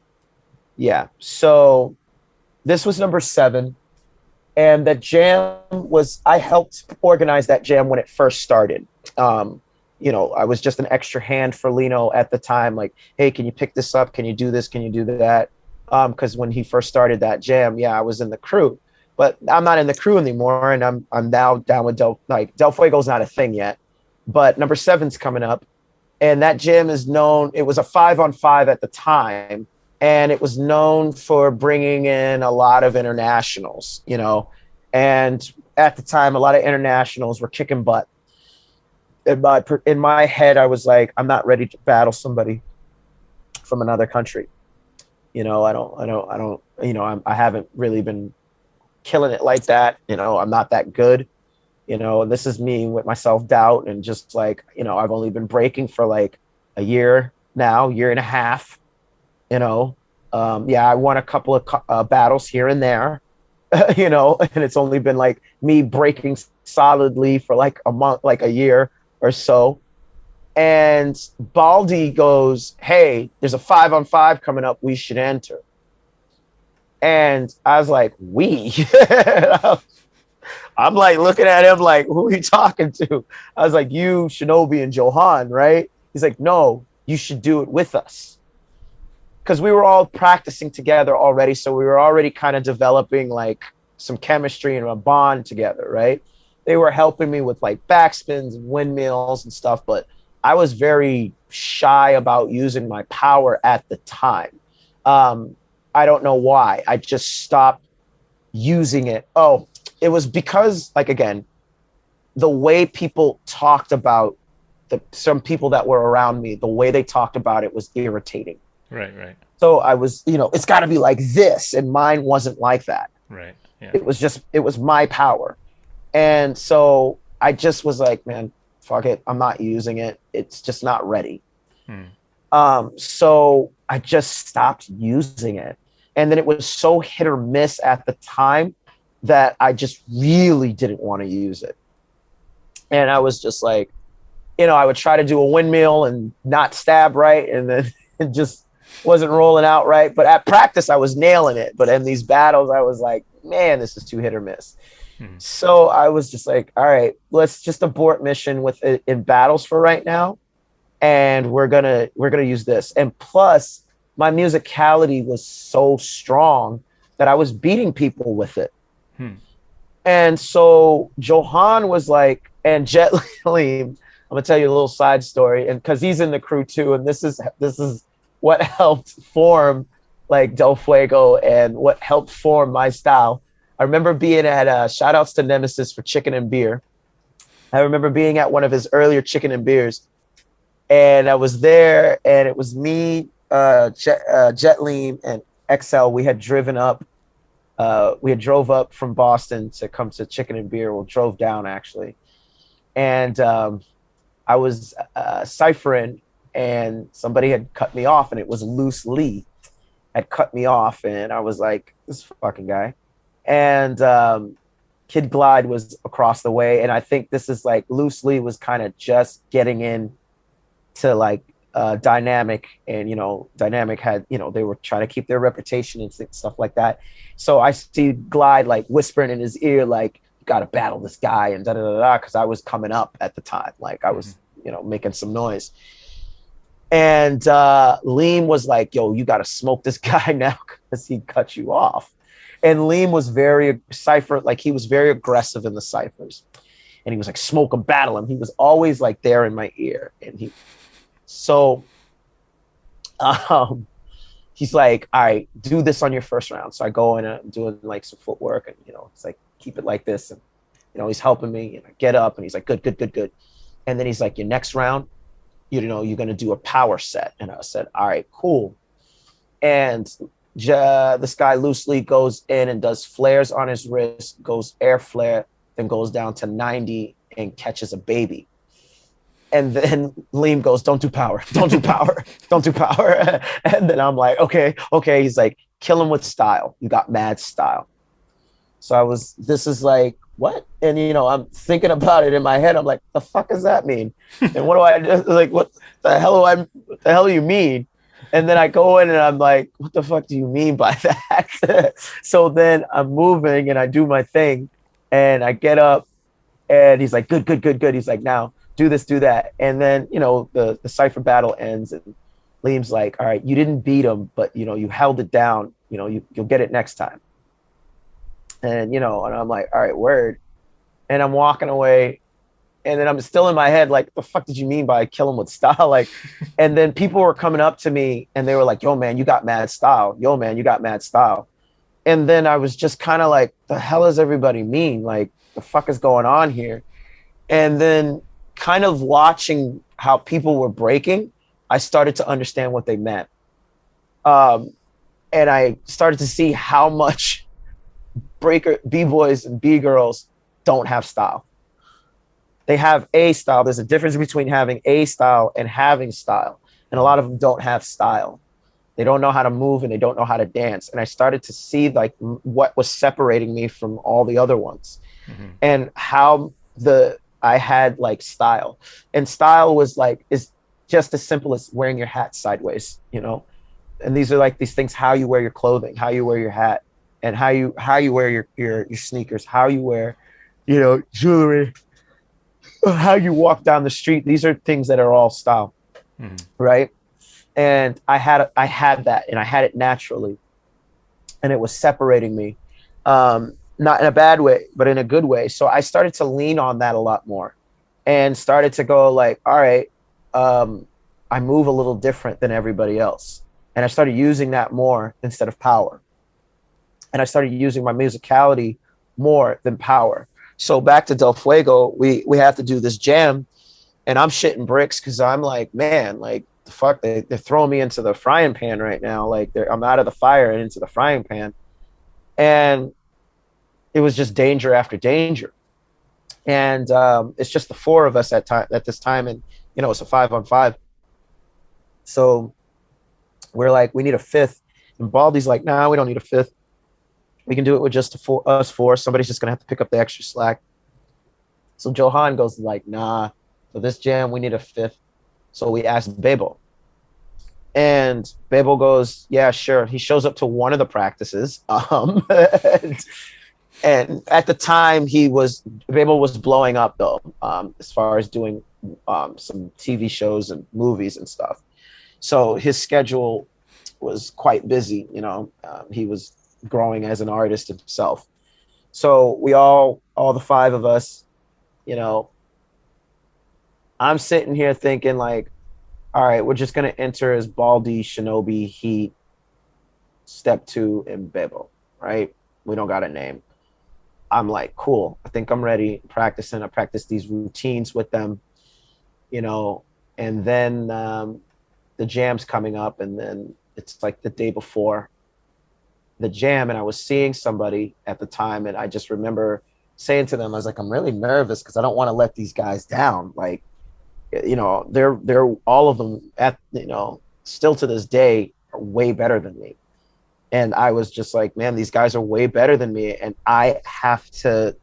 Yeah. So this was number 7. And that jam was, I helped organize that jam when it first started. Um, I was just an extra hand for Lino at the time. Like, hey, can you pick this up? Can you do this? Can you do that? Because when he first started that jam, yeah, I was in the crew, but I'm not in the crew anymore, and I'm now down with Del Fuego's not a thing yet, but number 7's coming up, and that jam is known. It was a 5-on-5 at the time, and it was known for bringing in a lot of internationals, and at the time, a lot of internationals were kicking butt. In my head, I was like, I'm not ready to battle somebody from another country. I haven't really been killing it like that. I'm not that good. And this is me with my self doubt and just like, I've only been breaking for like a year now, year and a half. Yeah, I won a couple of battles here and there, and it's only been like me breaking solidly for like a month, like a year or so. And Baldy goes, hey, there's a 5-on-5 coming up. We should enter. And I was like, we? I'm like looking at him like, who are you talking to? I was like, you, Shinobi, and Johan, right? He's like, no, you should do it with us. Because we were all practicing together already. So we were already kind of developing like some chemistry and a bond together, right? They were helping me with like backspins and windmills and stuff, but I was very shy about using my power at the time. I don't know why. I just stopped using it. Oh, it was because, like, again, the way people talked about some people that were around me, the way they talked about it was irritating. Right, right, So I was, it's got to be like this. And mine wasn't like that. right. Yeah. It was my power. And so I just was like, man, fuck it. I'm not using it. It's just not ready. So I just stopped using it. And then it was so hit or miss at the time that I just really didn't want to use it. And I was just like, I would try to do a windmill and not stab right. And then it just wasn't rolling out right. But at practice, I was nailing it. But in these battles, I was like, man, this is too hit or miss. So I was just like, all right, let's just abort mission with it in battles for right now. And we're gonna use this. And plus, my musicality was so strong that I was beating people with it. And so Johan was like, and Jet Leem, I'm gonna tell you a little side story, and because he's in the crew too, and this is what helped form like Del Fuego and what helped form my style. I remember being at shout outs to Nemesis for Chicken and Beer. I remember being at one of his earlier Chicken and Beers, and I was there, and it was me, Jet Leem, and XL. We had drove up from Boston to come to Chicken and Beer. Well, drove down actually, and I was ciphering, and somebody had cut me off, and it was Loose Lee had cut me off, and I was like, this fucking guy. And Kid Glide was across the way, and I think this is like Loose Lee was kind of just getting in to like Dynamic, and Dynamic had, they were trying to keep their reputation and stuff like that. So I see Glide like whispering in his ear like, you got to battle this guy and da da da da, because I was coming up at the time, like I was making some noise. And Liam was like, yo, you got to smoke this guy now because he cut you off. And Liam was very Cypher, like he was very aggressive in the ciphers. And he was like, smoke him, battle him. He was always like there in my ear. And So um, he's like, all right, do this on your first round. So I go in and I'm doing like some footwork, and it's like, keep it like this, and he's helping me, and I get up, and he's like, good, good, good, good. And then he's like, your next round, you're gonna do a power set. And I said, all right, cool. And this guy loosely goes in and does flares on his wrist, goes air flare, then goes down to 90 and catches a baby. And then Liam goes, don't do power, don't do power, don't do power. And then I'm like, okay. He's like, kill him with style. You got mad style. So this is like, what? And, I'm thinking about it in my head. I'm like, the fuck does that mean? And what do I do? Like, what the hell do you mean? And then I go in and I'm like, what the fuck do you mean by that? So then I'm moving and I do my thing and I get up and he's like, good, good, good, good. He's like, now do this, do that. And then, the Cypher battle ends and Liam's like, all right, you didn't beat him, but, you held it down. You'll get it next time. And, and I'm like, all right, word. And I'm walking away. And then I'm still in my head, like, the fuck did you mean by kill him with style? Like, and then people were coming up to me and they were like, yo, man, you got mad style. Yo, man, you got mad style. And then I was just kind of like, the hell does everybody mean? Like, the fuck is going on here? And then kind of watching how people were breaking, I started to understand what they meant. And I started to see how much B-boys and B-girls don't have style. They have a style. There's a difference between having a style and having style. And a lot of them don't have style. They don't know how to move and they don't know how to dance. And I started to see like what was separating me from all the other ones, and how I had like style. And style was like, is just as simple as wearing your hat sideways, And these are like these things: how you wear your clothing, how you wear your hat, and how you wear your sneakers, how you wear, jewelry, how you walk down the street. These are things that are all style, right? And I had that, and I had it naturally, and it was separating me, not in a bad way, but in a good way. So I started to lean on that a lot more, and started to go like, all right, I move a little different than everybody else, and I started using that more instead of power, and I started using my musicality more than power. So back to Del Fuego, we have to do this jam, and I'm shitting bricks because I'm like, man, like the fuck, they're throwing me into the frying pan right now. Like I'm out of the fire and into the frying pan, and it was just danger after danger. And it's just the four of us at this time, and it's a 5-on-5. So we're like, we need a fifth, and Baldy's like, nah, we don't need a fifth. We can do it with just us four. Somebody's just gonna have to pick up the extra slack. So Johan goes like, nah, for this jam we need a fifth. So we asked Bebo, and Bebo goes, yeah, sure. He shows up to one of the practices, and at the time Bebo was blowing up though, as far as doing some TV shows and movies and stuff. So his schedule was quite busy. He was growing as an artist himself. So we all the five of us, I'm sitting here thinking like, all right, we're just going to enter as Baldy, Shinobi, Heat, Step 2, and Bebo, right? We don't got a name. I'm like, cool. I think I'm ready. Practicing. I practice these routines with them, and then the jam's coming up, and then it's like the day before the jam, and I was seeing somebody at the time, and I just remember saying to them, I was like, I'm really nervous because I don't want to let these guys down. Like, they're all of them at, still to this day are way better than me. And I was just like, man, these guys are way better than me, and I have to,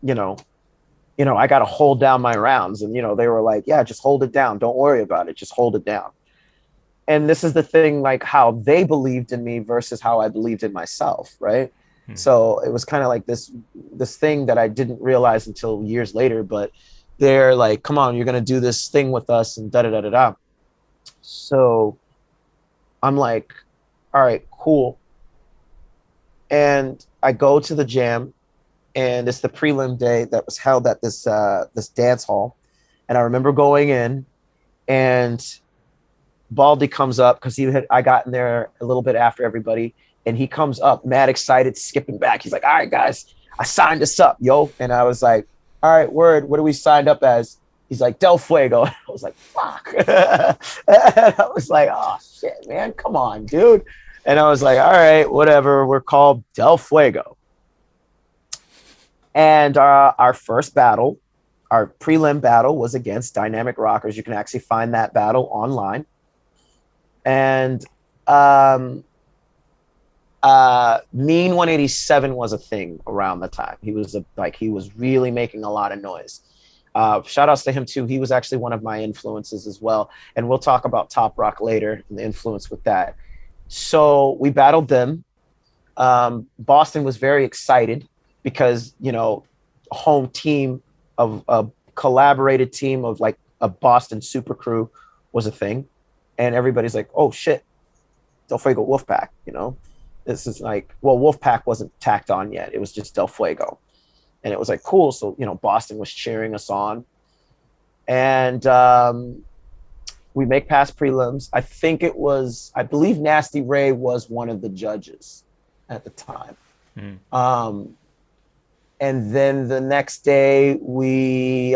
I got to hold down my rounds. And, they were like, yeah, just hold it down. Don't worry about it. Just hold it down. And this is the thing, like how they believed in me versus how I believed in myself, right? So it was kind of like this thing that I didn't realize until years later, but they're like, come on, you're going to do this thing with us and da-da-da-da-da. So I'm like, all right, cool. And I go to the jam, and it's the prelim day that was held at this dance hall. And I remember going in, and Baldy comes up because I got in there a little bit after everybody, and he comes up mad excited, skipping back. He's like, "All right, guys, I signed us up, yo." And I was like, "All right, word. What are we signed up as?" He's like, "Del Fuego." I was like, "Fuck." And I was like, "Oh shit, man, come on, dude." And I was like, "All right, whatever. We're called Del Fuego." And our first battle, our prelim battle, was against Dynamic Rockers. You can actually find that battle online. And Mean 187 was a thing around the time. He was really making a lot of noise. Shout outs to him too. He was actually one of my influences as well. And we'll talk about Toprock later and the influence with that. So we battled them. Boston was very excited because, a home team of a collaborated team of like a Boston super crew was a thing. And everybody's like, "Oh shit, Del Fuego Wolfpack," This is like, well, Wolfpack wasn't tacked on yet. It was just Del Fuego. And it was like, cool. So, Boston was cheering us on. And we make past prelims. I believe Nasty Ray was one of the judges at the time. And then the next day we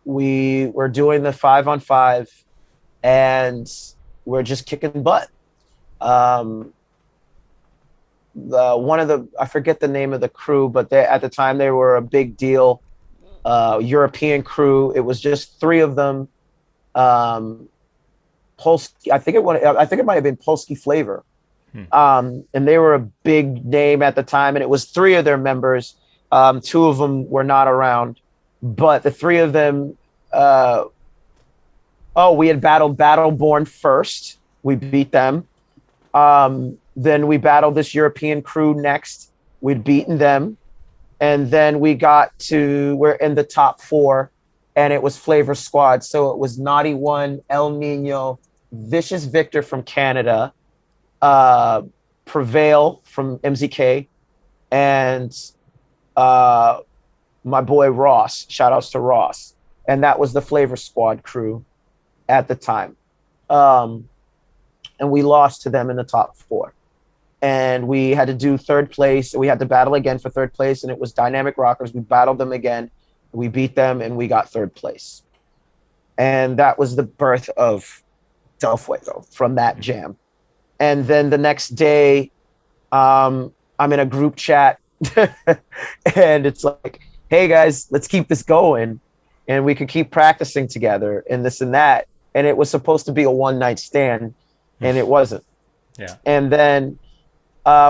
were doing the 5-on-5, and we're just kicking butt. I forget the name of the crew, but at the time they were a big deal. European crew. It was just three of them. Polski, I think it might have been Polski Flavor. And they were a big name at the time, and it was three of their members. Two of them were not around, but the three of them, we had battled Battleborn first. We beat them. Then we battled this European crew next. We'd beaten them. And then we're in the top 4, and it was Flavor Squad. So it was Naughty One, El Nino, Vicious Victor from Canada, Prevail from MZK, and my boy Ross. Shout outs to Ross. And that was the Flavor Squad crew at the time. And we lost to them in the top 4. And we had to do third place. We had to battle again for third place, and it was Dynamic Rockers. We battled them again. We beat them, and we got third place. And that was the birth of Del Fuego from that jam. And then the next day, I'm in a group chat, and it's like, "Hey, guys, let's keep this going, and we could keep practicing together and this and that." And it was supposed to be a one-night stand, and it wasn't. Yeah. And then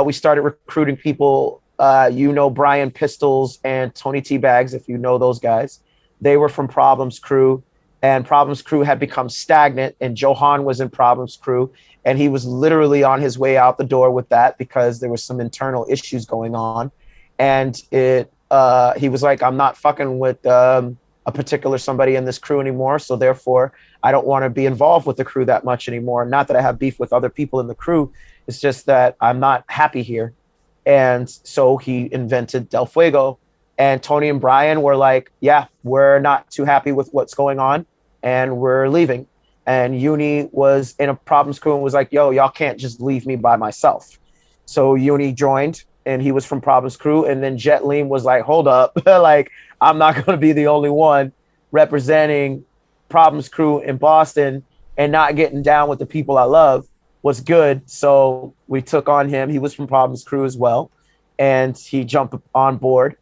we started recruiting people. Brian Pistols and Tony Teabags, if you know those guys. They were from Problems Crew, and Problems Crew had become stagnant, and Johan was in Problems Crew, and he was literally on his way out the door with that because there was some internal issues going on. And he was like, "I'm not fucking with a particular somebody in this crew anymore, so therefore I don't want to be involved with the crew that much anymore. Not that I have beef with other people in the crew. It's just that I'm not happy here." And so he invented Del Fuego. And Tony and Brian were like, "Yeah, we're not too happy with what's going on, and we're leaving." And Uni was in a Problems Crew and was like, "Yo, y'all can't just leave me by myself." So Uni joined, and he was from Problems Crew. And then Jet Lean was like, "Hold up, like, I'm not going to be the only one representing Problems Crew in Boston and not getting down with the people I love. Was good." So we took on him. He was from Problems Crew as well, and he jumped on board.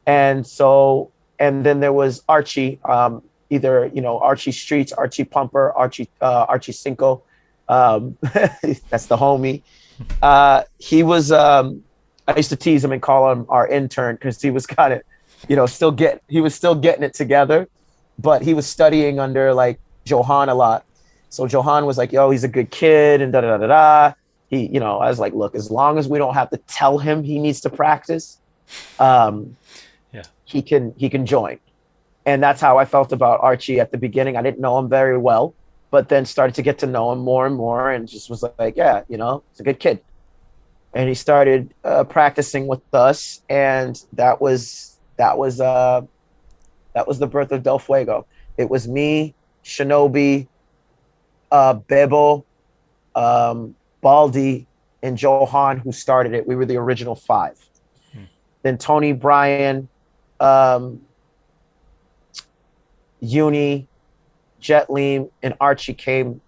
And then there was Archie, Archie Streets, Archie Pumper, Archie Cinco. That's the homie. He was, I used to tease him and call him our intern because he was kind of, he was still getting it together, but he was studying under like Johan a lot. So Johan was like, "Yo, he's a good kid," and da-da-da-da-da. I was like, "Look, as long as we don't have to tell him he needs to practice, he can join." And that's how I felt about Archie at the beginning. I didn't know him very well, but then started to get to know him more and more, and just was like, "Yeah, he's a good kid." And he started practicing with us, and that was That was the birth of Del Fuego. It was me, Shinobi, Bebo, Baldy, and Johan who started it. We were the original five. Hmm. Then Tony, Brian, um, Uni, Jet Lean, and Archie came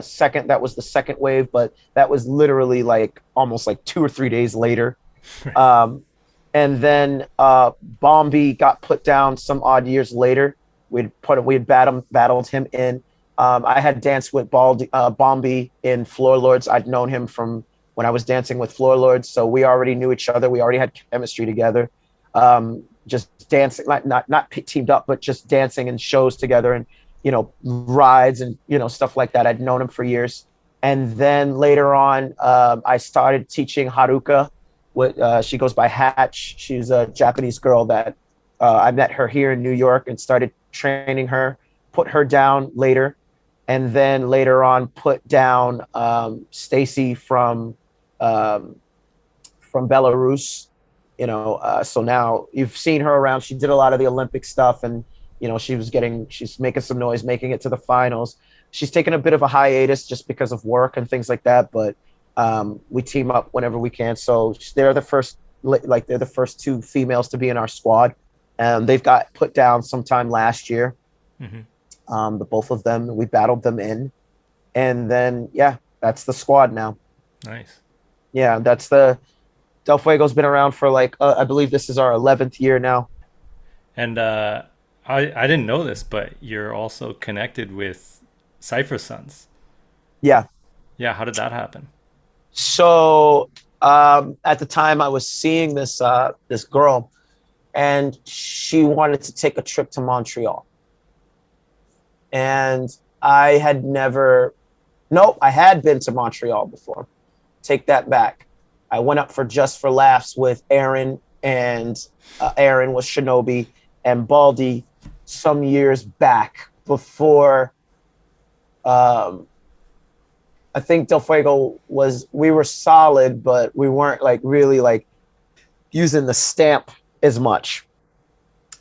second. That was the second wave, but that was literally like almost like 2 or 3 days later. Right. Um, and then Bombi got put down some odd years later. We had battled him in. I had danced with Bombi in Floor Lords. I'd known him from when I was dancing with Floor Lords, so we already knew each other. We already had chemistry together. Just dancing, like not teamed up, but just dancing in shows together, and rides and stuff like that. I'd known him for years. And then later on, I started teaching Haruka. She goes by Hatch. She's a Japanese girl that I met her here in New York and started training her. Put her down later, and then later on put down Stacy from Belarus. So now you've seen her around. She did a lot of the Olympic stuff, and she's making some noise, making it to the finals. She's taken a bit of a hiatus just because of work and things like that, but we team up whenever we can. So they're the first two females to be in our squad. They've got put down sometime last year. Hmm. The both of them, we battled them in, and then yeah, that's the squad now. Nice. Yeah, that's the Del Fuego's been around for like I believe this is our 11th year now. And I didn't know this, but you're also connected with Cypher Sons. Yeah. Yeah, how did that happen? So at the time, I was seeing this girl, and she wanted to take a trip to Montreal, and I had never. Nope, I had been to Montreal before. Take that back. I went up for Just for Laughs with Aaron, and Aaron was Shinobi and Baldy some years back before. I think Del Fuego we were solid, but we weren't like really like using the stamp as much.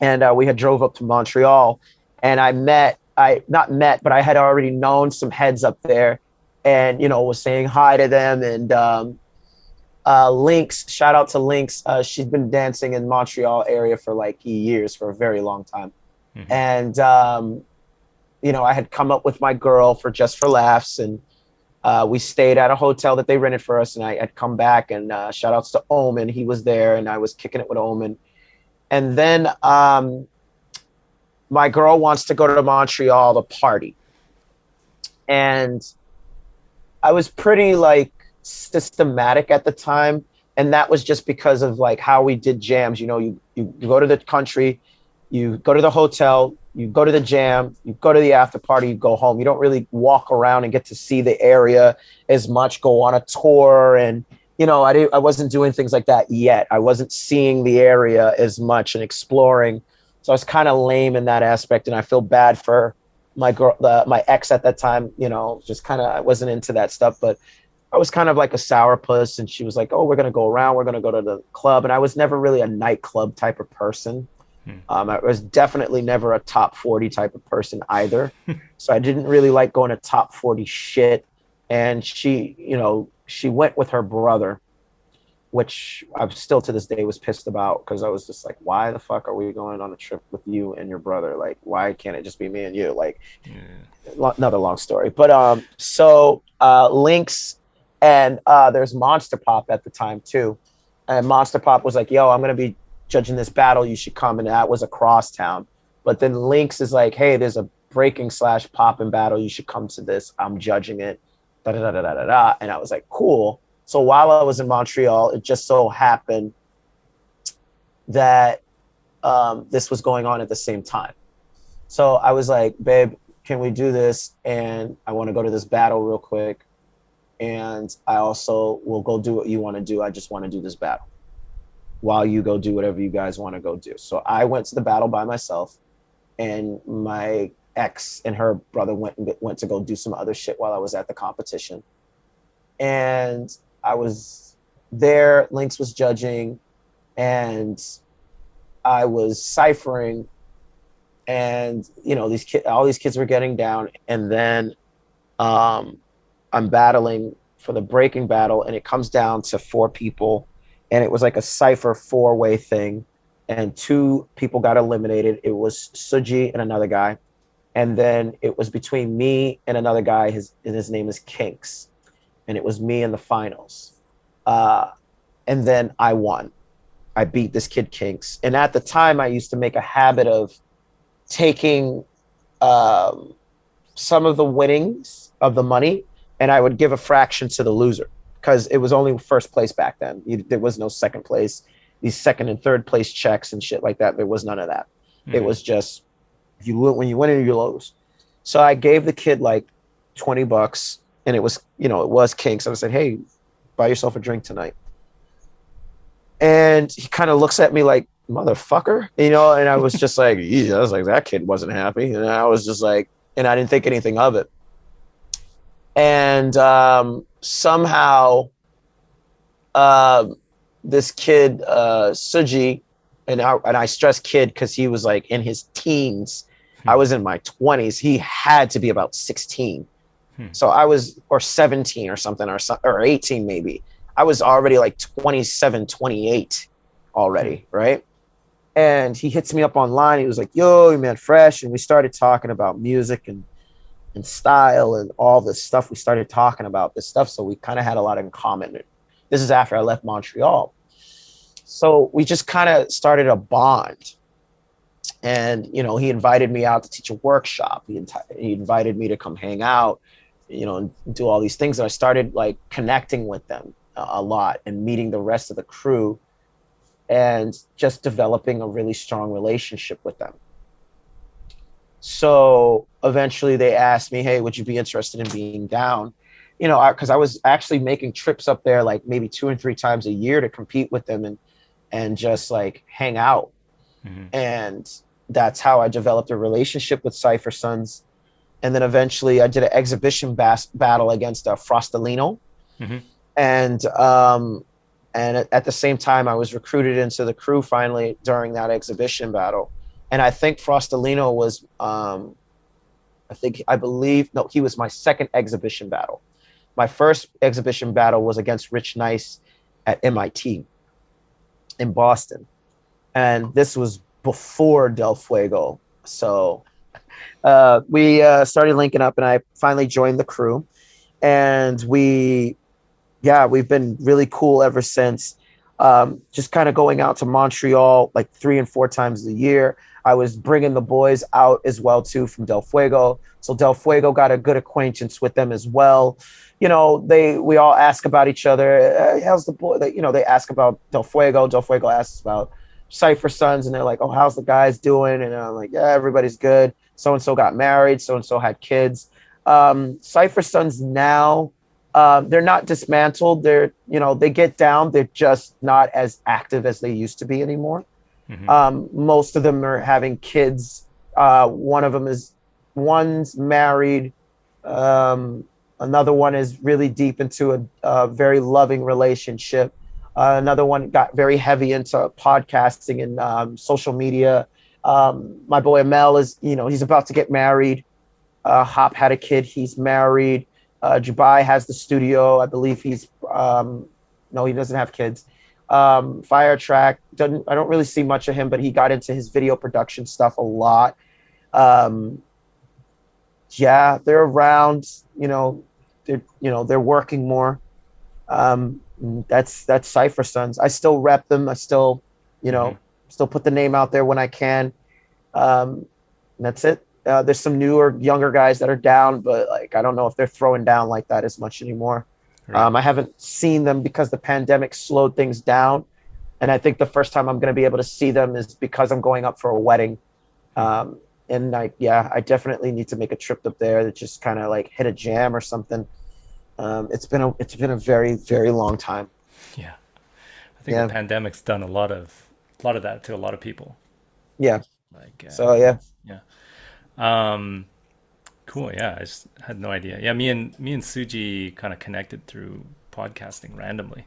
And we had drove up to Montreal, and I not met, but I had already known some heads up there, and was saying hi to them. And Lynx, shout out to Lynx. She's been dancing in Montreal area for like years, for a very long time. Hmm. And I had come up with my girl for Just for Laughs, and we stayed at a hotel that they rented for us, and I had come back, and shout outs to Omen. He was there, and I was kicking it with Omen. And then my girl wants to go to Montreal to party. And I was pretty like systematic at the time. And that was just because of like how we did jams. You go to the country, you go to the hotel, you go to the jam, you go to the after party, you go home. You don't really walk around and get to see the area as much, go on a tour. And, I wasn't doing things like that yet. I wasn't seeing the area as much and exploring. So I was kind of lame in that aspect. And I feel bad for my girl, my ex at that time, just kind of, I wasn't into that stuff, but I was kind of like a sourpuss. And she was like, oh, we're going to go around. We're going to go to the club. And I was never really a nightclub type of person. I was definitely never a top 40 type of person either. So I didn't really like going to top 40 shit. And she went with her brother, which I still to this day was pissed about, because I was just like, why the fuck are we going on a trip with you and your brother? Like, why can't it just be me and you? Like, another long story. But so Lynx and there's Monster Pop at the time too. And Monster Pop was like, yo, I'm going to be judging this battle, you should come. And that was across town. But then Lynx is like, hey, there's a breaking/popping battle, you should come to this, I'm judging it, da da da da da da. And I was like, cool. So while I was in Montreal, it just so happened that this was going on at the same time. So I was like, babe, can we do this? And I want to go to this battle real quick, and I also will go do what you want to do. I just want to do this battle while you go do whatever you guys want to go do. So I went to the battle by myself, and my ex and her brother went to go do some other shit while I was at the competition. And I was there, Lynx was judging, and I was ciphering and all these kids were getting down, and then um, I'm battling for the breaking battle, and it comes down to four people, and it was like a Cypher four-way thing, and two people got eliminated. It was Suji and another guy, and then it was between me and another guy. His name is Kinks, and it was me in the finals. Uh, and then I won. I beat this kid Kinks, and at the time, I used to make a habit of taking um, some of the winnings of the money, and I would give a fraction to the loser because it was only first place back then. There was no second place. These second and third place checks and shit like that. There was none of that. It Mm-hmm. was just if you when you win it, you lose. So I gave the kid like $20, and it was Kinks. I said, "Hey, buy yourself a drink tonight." And he kind of looks at me like, motherfucker, and I was just like, I was like, that kid wasn't happy. And I was just like, and I didn't think anything of it. And somehow, uh, this kid, Suji, and I stress kid because he was like in his teens. I was in my 20s. He had to be about 16. So I was, or 17 or something, or 18 maybe. I was already like 27, 28 already, right? And he hits me up online. He was like, "Yo, man, fresh." And we started talking about music and style and all this stuff. We started talking about this stuff. So we kind of had a lot in common. This is after I left Montreal. So we just kind of started a bond. And, he invited me out to teach a workshop. He invited me to come hang out, and do all these things. And I started like connecting with them a lot and meeting the rest of the crew and just developing a really strong relationship with them. So eventually they asked me, "Hey, would you be interested in being down?" Because I was actually making trips up there like maybe 2 and 3 times a year to compete with them and just like hang out. Mm-hmm. And that's how I developed a relationship with Cypher Sons. And then eventually I did an exhibition battle against Frostalino. Mm-hmm. And at the same time, I was recruited into the crew finally during that exhibition battle. And I think Frostalino was, I believe, no, he was my second exhibition battle. My first exhibition battle was against Rich Nice at MIT in Boston. And this was before Del Fuego. So we started linking up, and I finally joined the crew. And we've been really cool ever since. Just kind of going out to Montreal like 3 and 4 times a year. I was bringing the boys out as well too from Del Fuego, so Del Fuego got a good acquaintance with them as well. We all ask about each other. How's the boy? They ask about Del Fuego. Del Fuego asks about Cypher Sons, and they're like, "Oh, how's the guys doing?" And I'm like, "Yeah, everybody's good. So and so got married. So and so had kids." Cypher Sons now, they're not dismantled. They get down. They're just not as active as they used to be anymore. Mm-hmm. Most of them are having kids. One's married. Another one is really deep into a very loving relationship. Another one got very heavy into podcasting and social media. My boy Amel he's about to get married. Hop had a kid. He's married. Dubai has the studio. I believe no, he doesn't have kids. Fire Track, I don't really see much of him, but he got into his video production stuff a lot. Um, yeah, they're around, they're working more. That's Cypher Sons. I still rep them. I still, Mm-hmm. still put the name out there when I can. That's it. There's some newer, younger guys that are down, but like I don't know if they're throwing down like that as much anymore. Right. I haven't seen them because the pandemic slowed things down, and I think the first time I'm going to be able to see them is because I'm going up for a wedding. And I definitely need to make a trip up there to just kind of like hit a jam or something. It's been a very, very long time. Yeah. I think the Yeah, pandemic's done a lot of that to a lot of people. yeah. Like, So yeah. yeah. Um, cool. Yeah, I just had no idea. Yeah, me and Suji kind of connected through podcasting randomly.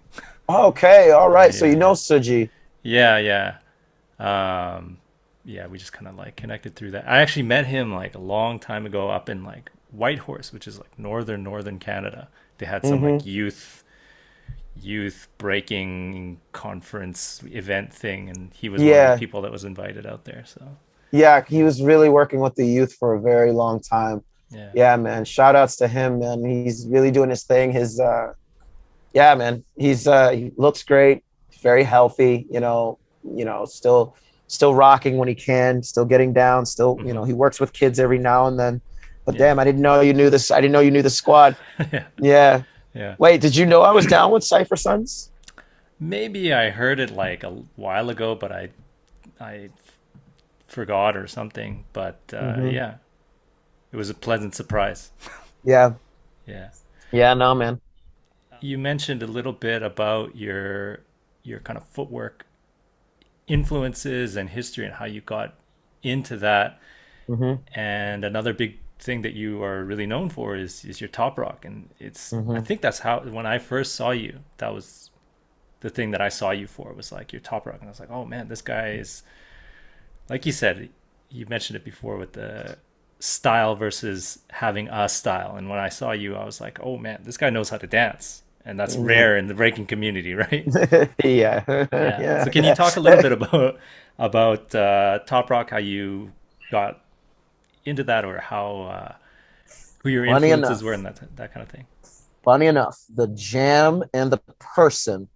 Okay, all right. So Yeah, Suji. yeah, yeah. Um, yeah, we just kind of like connected through that. I actually met him like a long time ago up in like Whitehorse, which is like northern Canada. They had some Mm-hmm. like youth breaking conference event thing, and he was one of the Yeah. people that was invited out there. So Yeah, he was really working with the youth for a very long time. yeah, Yeah, man. Shout outs to him, man. He's really doing his thing. Yeah, man. He looks great, very healthy, still rocking when he can, still getting down, still, hmm he works with kids every now and then. But yeah, damn, I didn't know you knew this. I didn't know you knew the squad. yeah, Yeah. yeah. Wait, did you know I was down with Cypher Sons? Maybe I heard it like a while ago, but I forgot or something. But Mm-hmm. yeah, it was a pleasant surprise. Yeah. Yeah. Yeah, no, man. You mentioned a little bit about your kind of footwork influences and history and how you got into that. Mm-hmm. And another big thing that you are really known for is your top rock. And I Mm-hmm. think that's how, when I first saw you, that was the thing that I saw you for, was like your top rock. And I was like, oh man, this guy is, like you said, you mentioned it before with the style versus having a style. And when I saw you, I was like, oh man, this guy knows how to dance. And that's Yeah. rare in the breaking community, right? Yeah. Yeah. So can you Yeah. talk a little bit about Top Rock, how you got into that, or how who your Funny influences were, enough. and that kind of thing? Funny enough, the jam and the person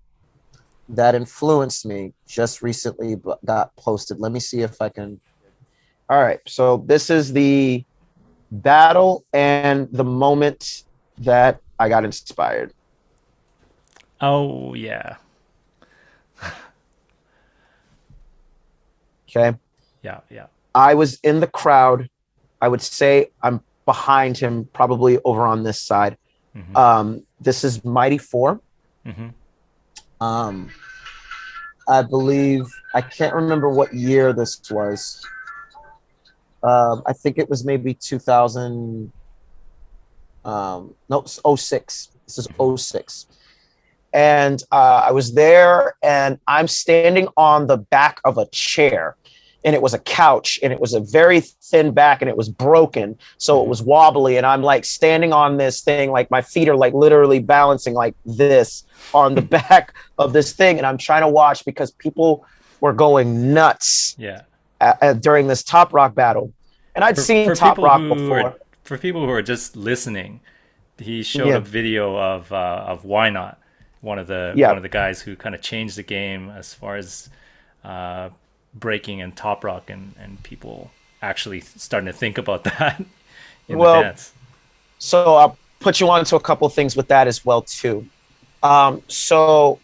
that influenced me just recently got posted. Let me see if I can. All right. So this is the battle and the moment that I got inspired. Oh yeah, Okay. yeah, yeah. I was in the crowd. I would say I'm behind him, probably over on this side. Mm-hmm. This is Mighty Four. Mm-hmm. Um, I believe, I can't remember what year this was. I think it was maybe 2000. No, '06. This is Mm-hmm. '06. And I was there, and I'm standing on the back of a chair, and it was a couch, and it was a very thin back, and it was broken, so it Mm-hmm. was wobbly, and I'm like standing on this thing, like my feet are like literally balancing like this on the back of this thing, and I'm trying to watch because people were going nuts Yeah. during this Top Rock battle, and I'd seen For Top people Rock who before. are just listening, he showed a Yeah, video of Why Not, one yeah. of the guys who kind of changed the game as far as uh, breaking and top rock, and people actually starting to think about that in the Well, dance. so I'll put you on to a couple of things with that as well too. So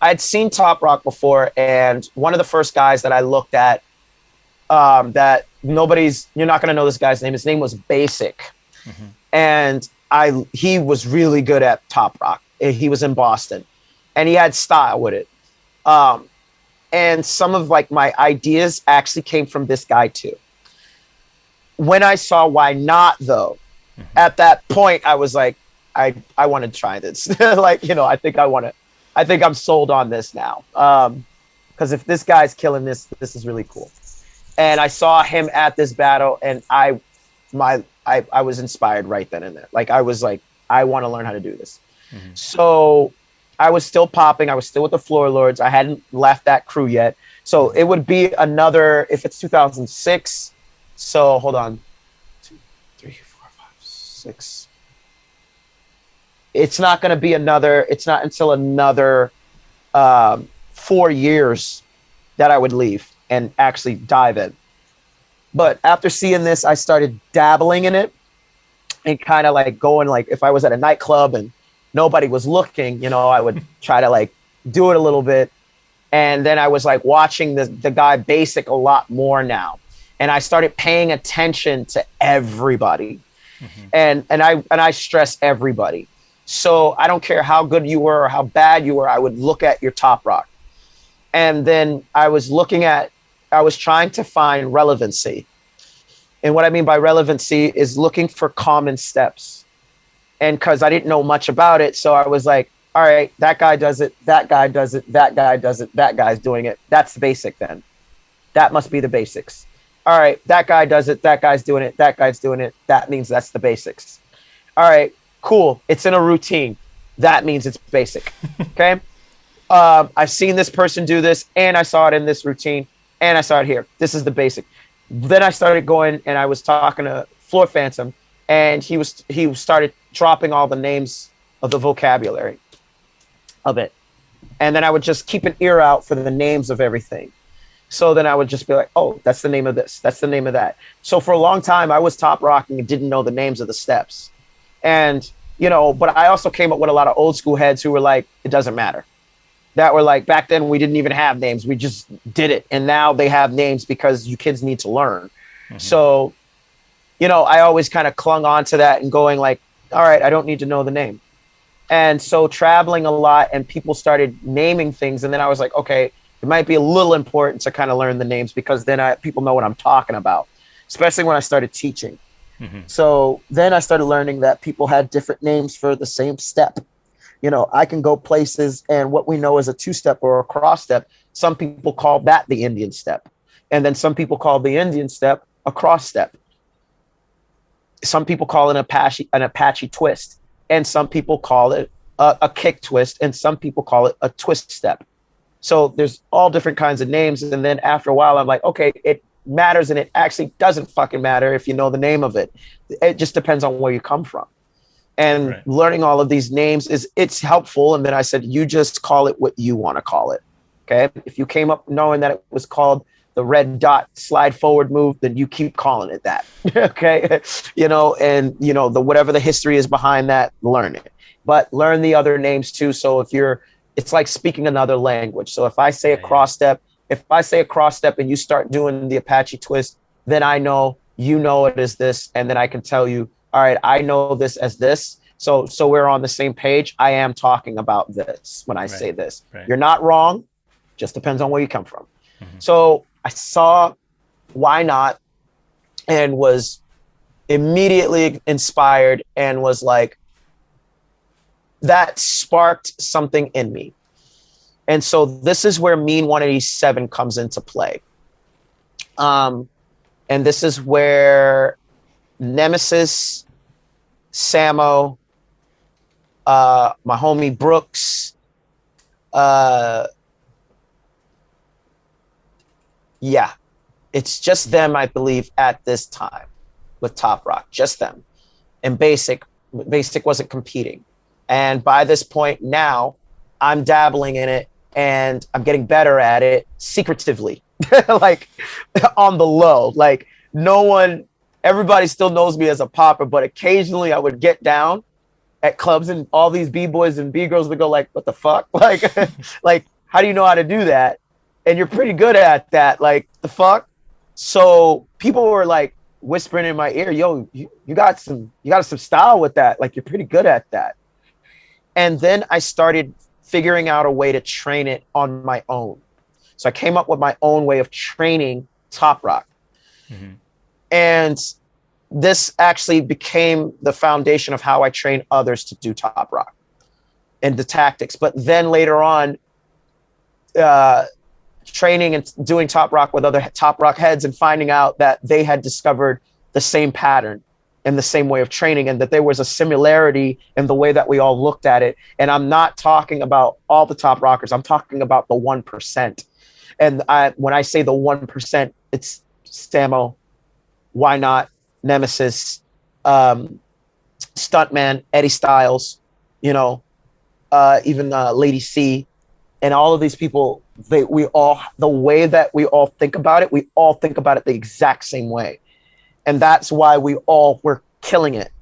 I'd seen Top Rock before, and one of the first guys that I looked at, that you're not going to know this guy's name. His name was Basic, Hmm and he was really good at Top Rock. He was in Boston, and he had style with it. Um, and some of like my ideas actually came from this guy too. When I saw Why Not though, hmm at that point I was like, I want to try this. Like, I think I'm sold on this now. Because if this guy's killing this is really cool. And I saw him at this battle, and I was inspired right then and there. Like I was like, I want to learn how to do this. hmm So I was still popping. I was still with the Floor Lords. I hadn't left that crew yet. So it would be another, if it's 2006. So hold on. 2, 3, 4, 5, 6. It's not until another 4 years that I would leave and actually dive in. But after seeing this, I started dabbling in it and kind of like going, like if I was at a nightclub and nobody was looking, I would try to like do it a little bit. And then I was like watching the guy Basic a lot more now. And I started paying attention to everybody. hmm And I stress everybody. So I don't care how good you were or how bad you were, I would look at your top rock. And then I was trying to find relevancy. And what I mean by relevancy is looking for common steps. And because I didn't know much about it, so I was like, all right, that guy does it, that guy does it, that guy does it, that guy's doing it. That's the Basic then. That must be the basics. All right, that guy does it. That guy's doing it. That guy's doing it. That means that's the basics. All right, cool. It's in a routine. That means it's basic. Okay. I've seen this person do this, and I saw it in this routine, and I saw it here. This is the basic. Then I started going, and I was talking to Floor Phantom, and he started dropping all the names of the vocabulary of it, and then I would just keep an ear out for the names of everything. So then I would just be like, oh, that's the name of this. That's the name of that. So for a long time, I was top rocking and didn't know the names of the steps. And, but I also came up with a lot of old school heads who were like, it doesn't matter. That were like, back then we didn't even have names. We just did it. And now they have names because you kids need to learn. Mm-hmm. So, I always kind of clung on to that and going like, all right, I don't need to know the name. And so traveling a lot and people started naming things. And then I was like, okay, it might be a little important to kind of learn the names because then people know what I'm talking about, especially when I started teaching. Mm-hmm. So then I started learning that people had different names for the same step. I can go places and what we know is a two-step or a cross step. Some people call that the Indian step. And then some people call the Indian step a cross step. Some people call it an Apache twist. And some people call it a kick twist. And some people call it a twist step. So there's all different kinds of names. And then after a while, I'm like, okay, it matters. And it actually doesn't fucking matter if you know the name of it. It just depends on where you come from. And right. Learning all of these names it's helpful. And then I said, you just call it what you want to call it. Okay. If you came up knowing that it was called the red dot slide forward move, then you keep calling it that. Okay. And the whatever the history is behind that, learn it. But learn the other names too. So it's like speaking another language. So if I say a cross step and you start doing the Apache twist, then I know it as this, and then I can tell you, all right, I know this as this. So we're on the same page. I am talking about this when I say this. Right. You're not wrong. Just depends on where you come from. Mm-hmm. So I saw Why Not and was immediately inspired and was like, that sparked something in me. And so this is where Mean 187 comes into play. And this is where Nemesis, Samo, my homie Brooks, it's just them, I believe, at this time with Toprock, just them. And Basic wasn't competing. And by this point now, I'm dabbling in it and I'm getting better at it secretively, like on the low. Like everybody still knows me as a popper, but occasionally I would get down at clubs and all these B-boys and B-girls would go like, what the fuck? Like, like, how do you know how to do that? And you're pretty good at that. Like, the fuck? So people were like whispering in my ear, yo, you got some style with that. Like, you're pretty good at that. And then I started figuring out a way to train it on my own. So I came up with my own way of training Toprock. Mm-hmm. And this actually became the foundation of how I train others to do Toprock and the tactics. But then later on, training and doing Toprock with other Toprock heads and finding out that they had discovered the same pattern and the same way of training, and that there was a similarity in the way that we all looked at it. And I'm not talking about all the Toprockers. I'm talking about the 1%. And when I say the 1%, it's Samo, Why Not, Nemesis, Stuntman, Eddie Styles, even Lady C, and all of these people. The way that we all think about it, we all think about it the exact same way. And that's why we all were killing it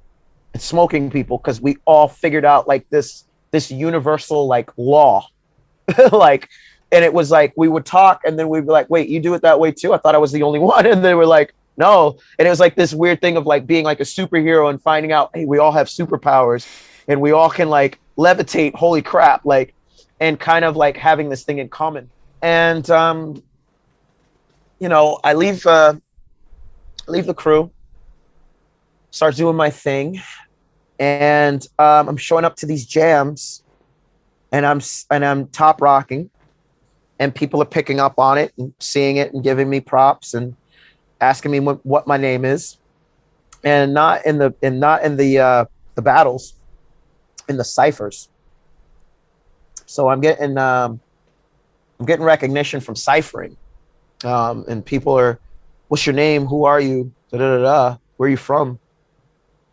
and smoking people, because we all figured out like this universal like law. Like, and it was like we would talk and then we'd be like, wait, you do it that way too? I thought I was the only one. And they were like, no. And it was like this weird thing of like being like a superhero and finding out, hey, we all have superpowers and we all can like levitate, holy crap, like, and kind of like having this thing in common. And I leave the crew, start doing my thing, and I'm showing up to these jams, and I'm top rocking, and people are picking up on it and seeing it and giving me props and asking me what my name is, and not in the battles, in the ciphers. So I'm getting recognition from ciphering, and people are, what's your name? Who are you? Da, da, da, da. Where are you from?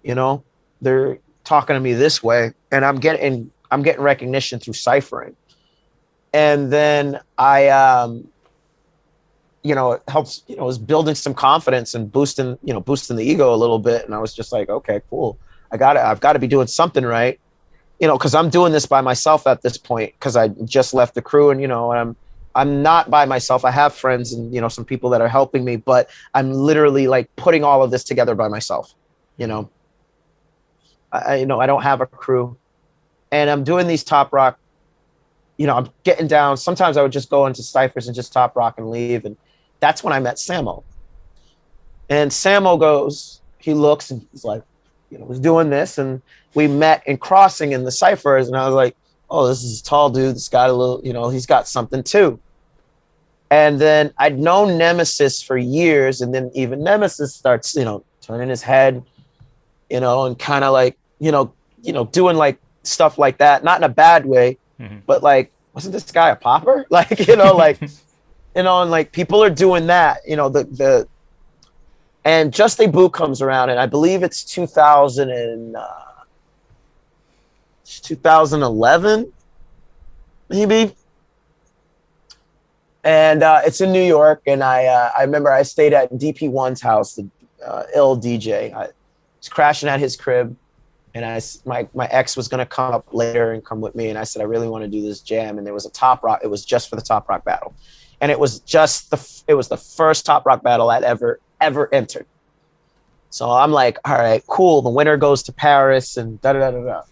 You know, they're talking to me this way, and I'm getting recognition through ciphering. And then it helps, it was building some confidence and boosting the ego a little bit. And I was just like, okay, cool. I've got to be doing something right. Because I'm doing this by myself at this point, because I just left the crew, and I'm not by myself. I have friends and some people that are helping me, but I'm literally like putting all of this together by myself. I don't have a crew, and I'm doing these Toprock. I'm getting down. Sometimes I would just go into ciphers and just Toprock and leave, and that's when I met Samo. And Samo he looks and he's like, was doing this, and we met in crossing in the ciphers, and I was like, oh, this is a tall dude. This got a little, he's got something too. And then I'd known Nemesis for years, and then even Nemesis starts, turning his head, and kind of like, doing like stuff like that, not in a bad way, but like, wasn't this guy a popper? Like, and like people are doing that, and Just a Boot comes around, and I believe it's 2011, maybe. And it's in New York, and I remember I stayed at DP1's house, the ill DJ. I was crashing at his crib, and my ex was gonna come up later and come with me, and I said I really want to do this jam, and there was a Toprock. It was just for the Toprock battle, and it was the first Toprock battle I'd ever entered. So I'm like, all right, cool. The winner goes to Paris, and da da da da.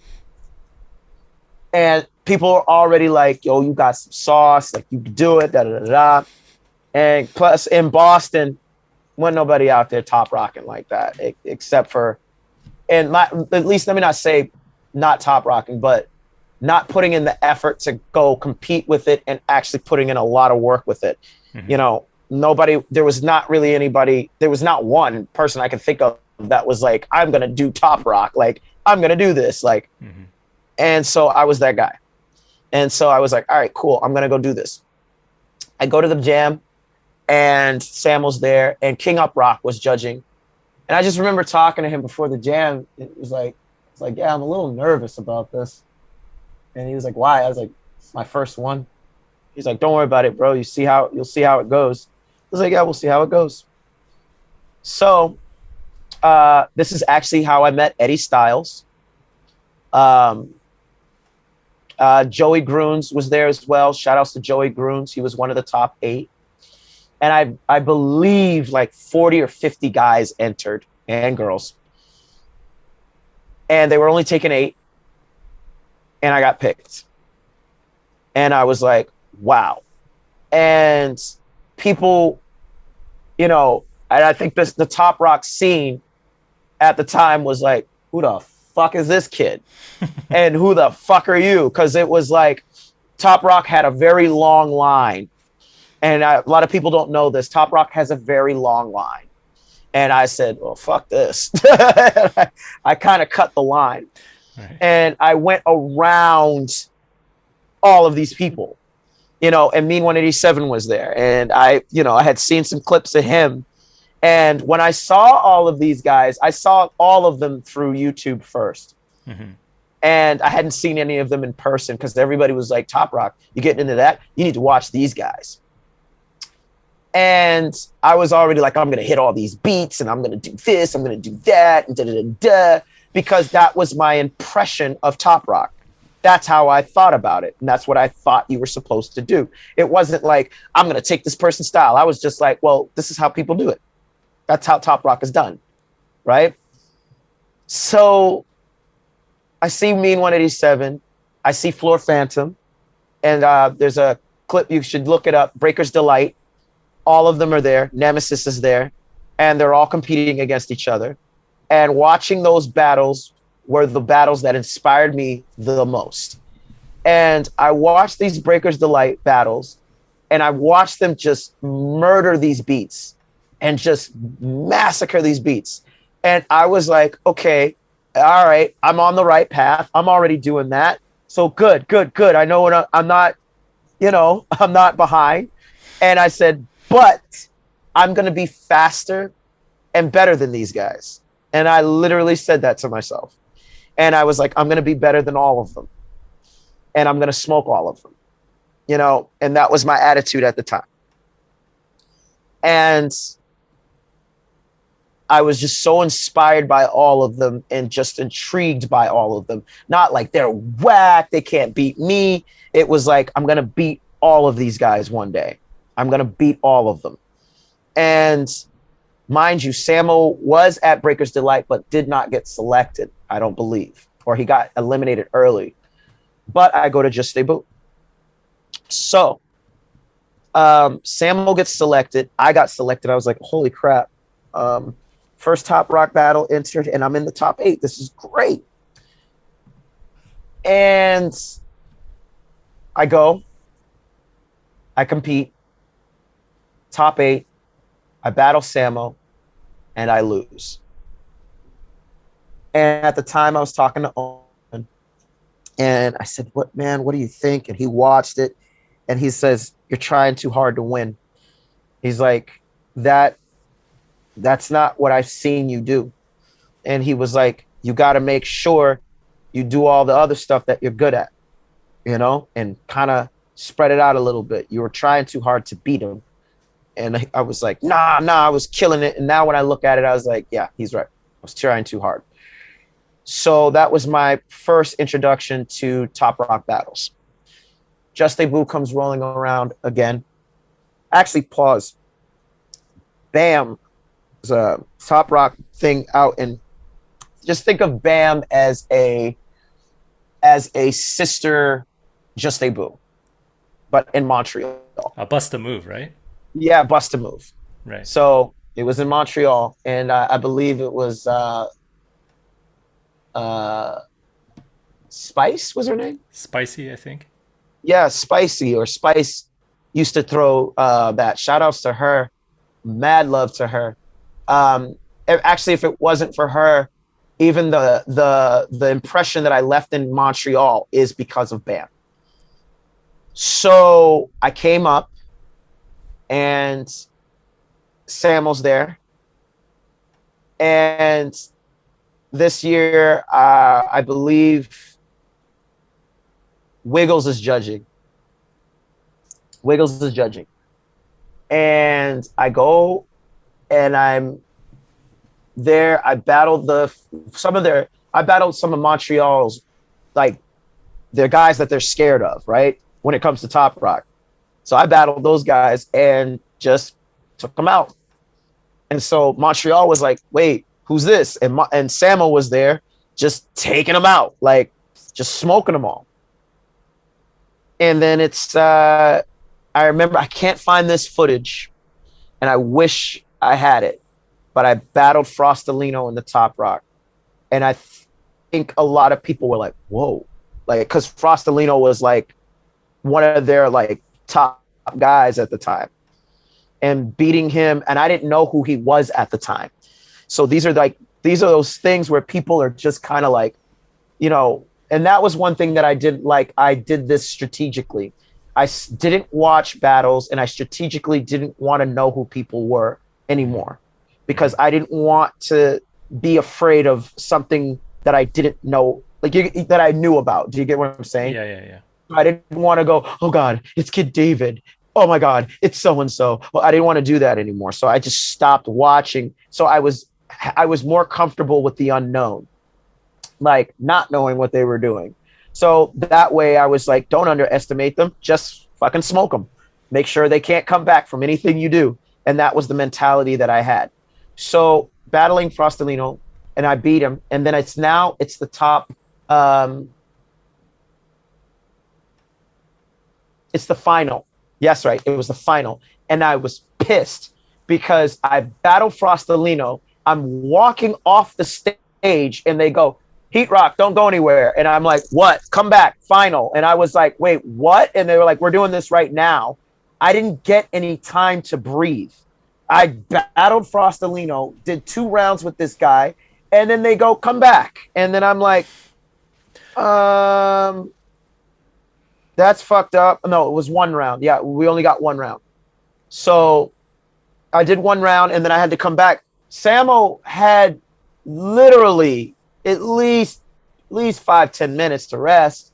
And people are already like, yo, you got some sauce, like you can do it, da da da da. And plus in Boston, wasn't nobody out there Toprocking like that, except for, at least let me not say not Toprocking, but not putting in the effort to go compete with it and actually putting in a lot of work with it. There was not really anybody, there was not one person I can think of that was like, I'm going to do Toprock. Like, I'm going to do this. Like, and so I was that guy. And so I was like, all right, cool. I'm going to go do this. I go to the jam, and Samuel's there, and King Uprock was judging. And I just remember talking to him before the jam. It was like, yeah, I'm a little nervous about this. And he was like, why? I was like, it's my first one. He's like, don't worry about it, bro. You'll see how it goes. I was like, yeah, we'll see how it goes. So this is actually how I met Eddie Styles. Joey Grunes was there as well. Shout outs to Joey Grunes. He was one of the top 8. And I believe like 40 or 50 guys entered, and girls. And they were only taking 8. And I got picked. And I was like, wow. And people, and I think the Toprock scene at the time was like, who the fuck is this kid? And who the fuck are you? Because it was like Toprock had a very long line. And a lot of people don't know this. Toprock has a very long line. And I said, well, fuck this. I kind of cut the line. Right. And I went around all of these people, and Mean 187 was there. And I had seen some clips of him. And when I saw all of these guys, I saw all of them through YouTube first. And I hadn't seen any of them in person, because everybody was like, Toprock, you getting into that? You need to watch these guys. And I was already like, I'm going to hit all these beats, and I'm going to do this, I'm going to do that, and da-da-da-da, because that was my impression of Toprock. That's how I thought about it. And that's what I thought you were supposed to do. It wasn't like, I'm going to take this person's style. I was just like, well, this is how people do it. That's how Toprock is done, right? So I see Mean 187. I see Floor Phantom. And there's a clip, you should look it up, Breaker's Delight. All of them are there. Nemesis is there. And they're all competing against each other. And watching those battles were the battles that inspired me the most. And I watched these Breaker's Delight battles, and I watched them just murder these beats and just massacre these beats. And I was like, okay, all right, I'm on the right path. I'm already doing that. So good. I know what I'm not, I'm not behind. And I said, but I'm going to be faster and better than these guys. And I literally said that to myself. And I was like, I'm going to be better than all of them. And I'm going to smoke all of them, and that was my attitude at the time. And I was just so inspired by all of them and just intrigued by all of them. Not like they're whack, they can't beat me. It was like, I'm going to beat all of these guys one day. I'm going to beat all of them. And mind you, Samo was at Breaker's Delight, but did not get selected, I don't believe, or he got eliminated early. But I go to Just Stay Boo. So Samo gets selected. I got selected. I was like, holy crap. First Toprock battle entered, and I'm in the top 8. This is great. And I go. I compete. Top 8. I battle Samo, and I lose. And at the time, I was talking to Owen, and I said, what do you think? And he watched it, and he says, you're trying too hard to win. He's like, that's not what I've seen you do. And he was like, you got to make sure you do all the other stuff that you're good at, and kind of spread it out a little bit. You were trying too hard to beat him. And I was like, nah, I was killing it. And now when I look at it, I was like, yeah, he's right. I was trying too hard. So that was my first introduction to Toprock battles. Just a Boo comes rolling around again. Actually, pause. Bam is a Toprock thing out, and just think of Bam as a sister Just a Boo, but in Montreal. A bust a move, right? Yeah, bust a move. Right. So it was in Montreal, and I believe it was Spice was her name? Spicy, I think. Yeah, Spicy or Spice used to throw that. Shout outs to her. Mad love to her. Actually, if it wasn't for her, even the impression that I left in Montreal is because of Bam. So I came up, and Samo's there. And this year, I believe Wiggles is judging. And I go, and I'm there. I battled some of Montreal's, like, the guys that they're scared of, right? When it comes to Toprock. So I battled those guys and just took them out. And so Montreal was like, wait, who's this? And Samo was there just taking them out, like just smoking them all. And then I remember, I can't find this footage, and I wish I had it, but I battled Frostalino in the Toprock. And I think a lot of people were like, whoa, like, because Frostalino was like one of their like top guys at the time, and beating him, and I didn't know who he was at the time. So these are those things where people are just kind of like, and that was one thing that I did. Like, I did this strategically. I didn't watch battles, and I strategically didn't want to know who people were anymore, because I didn't want to be afraid of something that I didn't know, like that I knew about. Do you get what I'm saying? Yeah. I didn't want to go, oh God, it's Kid David. Oh my God, it's so-and-so. Well, I didn't want to do that anymore. So I just stopped watching. So I was more comfortable with the unknown, like not knowing what they were doing. So that way I was like, don't underestimate them. Just fucking smoke them. Make sure they can't come back from anything you do. And that was the mentality that I had. So battling Frostalino, and I beat him. And then it's the top. It's the final. Yes, right. It was the final. And I was pissed because I battled Frostalino. I'm walking off the stage, and they go, Heatrock, don't go anywhere. And I'm like, what? Come back, final. And I was like, wait, what? And they were like, we're doing this right now. I didn't get any time to breathe. I battled Frostalino, did 2 rounds with this guy, and then they go, come back. And then I'm like, that's fucked up. No, it was 1 round. Yeah, we only got 1 round. So I did 1 round, and then I had to come back. Samo had literally at least 5-10 minutes to rest.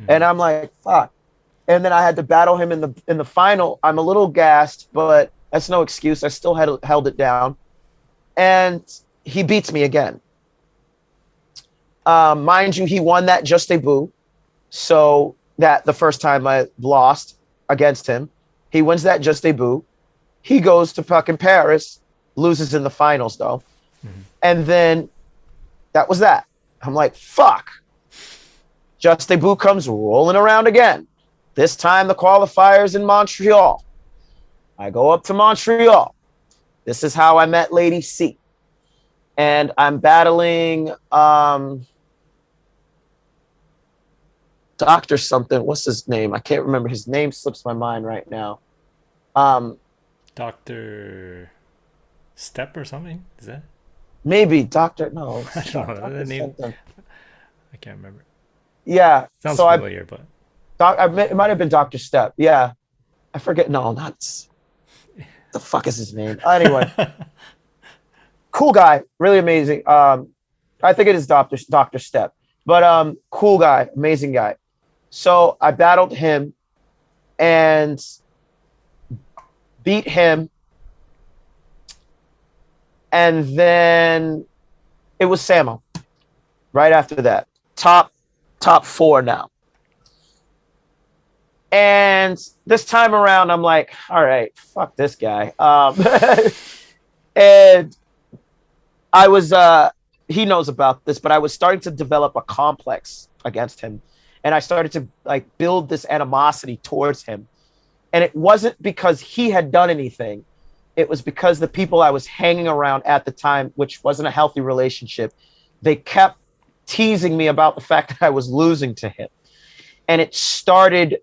And I'm like, fuck. And then I had to battle him in the final. I'm a little gassed, but that's no excuse. I still held it down. And he beats me again. Mind you, he won that just debut. So that the first time I lost against him, he wins that just debut. He goes to fucking Paris, loses in the finals though. And then that was that. I'm like, fuck. Just debut comes rolling around again. This time the qualifiers in Montreal. I go up to Montreal. This is how I met Lady C. And I'm battling Dr. something. What's his name? I can't remember. His name slips my mind right now. Dr. Step or something? Is that? Maybe Dr. No. I don't know. Dr. The name. something. I can't remember. Yeah. Sounds so familiar, but. It might have been Dr. Step. Yeah. I forget. No, not. The fuck is his name? Anyway. Cool guy. Really amazing. I think it is Dr. Step. But cool guy. Amazing guy. So I battled him and beat him. And then it was Samo right after that. Top 4 now. And this time around, I'm like, all right, fuck this guy. And I was, he knows about this, but I was starting to develop a complex against him. And I started to like build this animosity towards him. And it wasn't because he had done anything. It was because the people I was hanging around at the time, which wasn't a healthy relationship, they kept teasing me about the fact that I was losing to him. And I started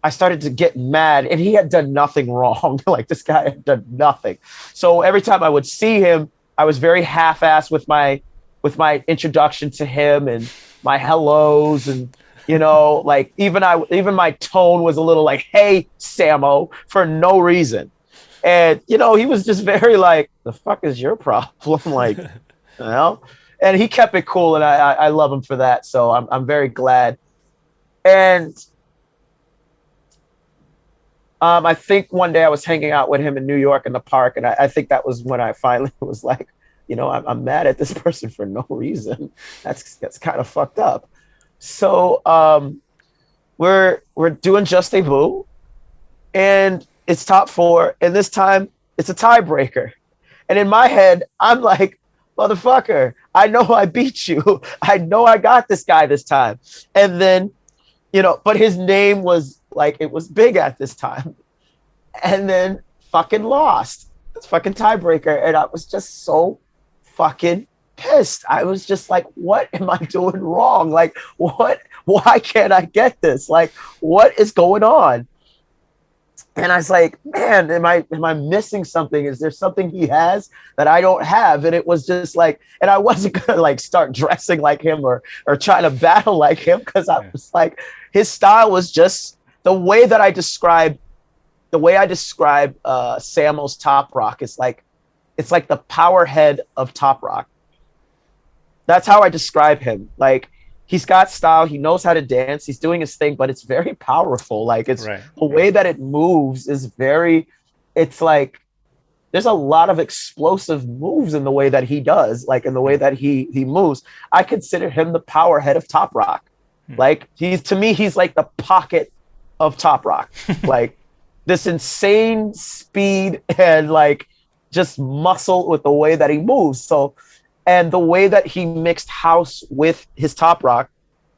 to get mad, and he had done nothing wrong. Like, this guy had done nothing. So every time I would see him, I was very half-assed with my introduction to him and my hellos, and you know, like even my tone was a little like, "Hey, Samo," for no reason. And you know, he was just very like, "The fuck is your problem?" Like, you know. And he kept it cool, and I love him for that. So I'm very glad. And I think one day I was hanging out with him in New York in the park, and I think that was when I finally was like, you know, I'm mad at this person for no reason. That's kind of fucked up. So we're doing just debut, and it's top 4, and this time it's a tiebreaker. And in my head, I'm like, motherfucker, I know I beat you. I know I got this guy this time. And then, you know, but his name was like, it was big at this time. And then fucking lost. It's fucking tiebreaker. And I was just so fucking pissed. I was just like, what am I doing wrong? Like, why can't I get this? Like, what is going on? And I was like, man, am I missing something? Is there something he has that I don't have? And it was just like, and I wasn't gonna like start dressing like him or trying to battle like him, because I was like, his style was just the way I describe Samo's Toprock is like, it's like the power head of Toprock. That's how I describe him. Like, he's got style. He knows how to dance. He's doing his thing, but it's very powerful. Like, it's right. The way that it moves is very, it's like, there's a lot of explosive moves in the way that he does, like in the way that he moves. I consider him the power head of Toprock. Like, to me, he's like the pocket of Toprock. Like, this insane speed and like just muscle with the way that he moves. So, and the way that he mixed house with his Toprock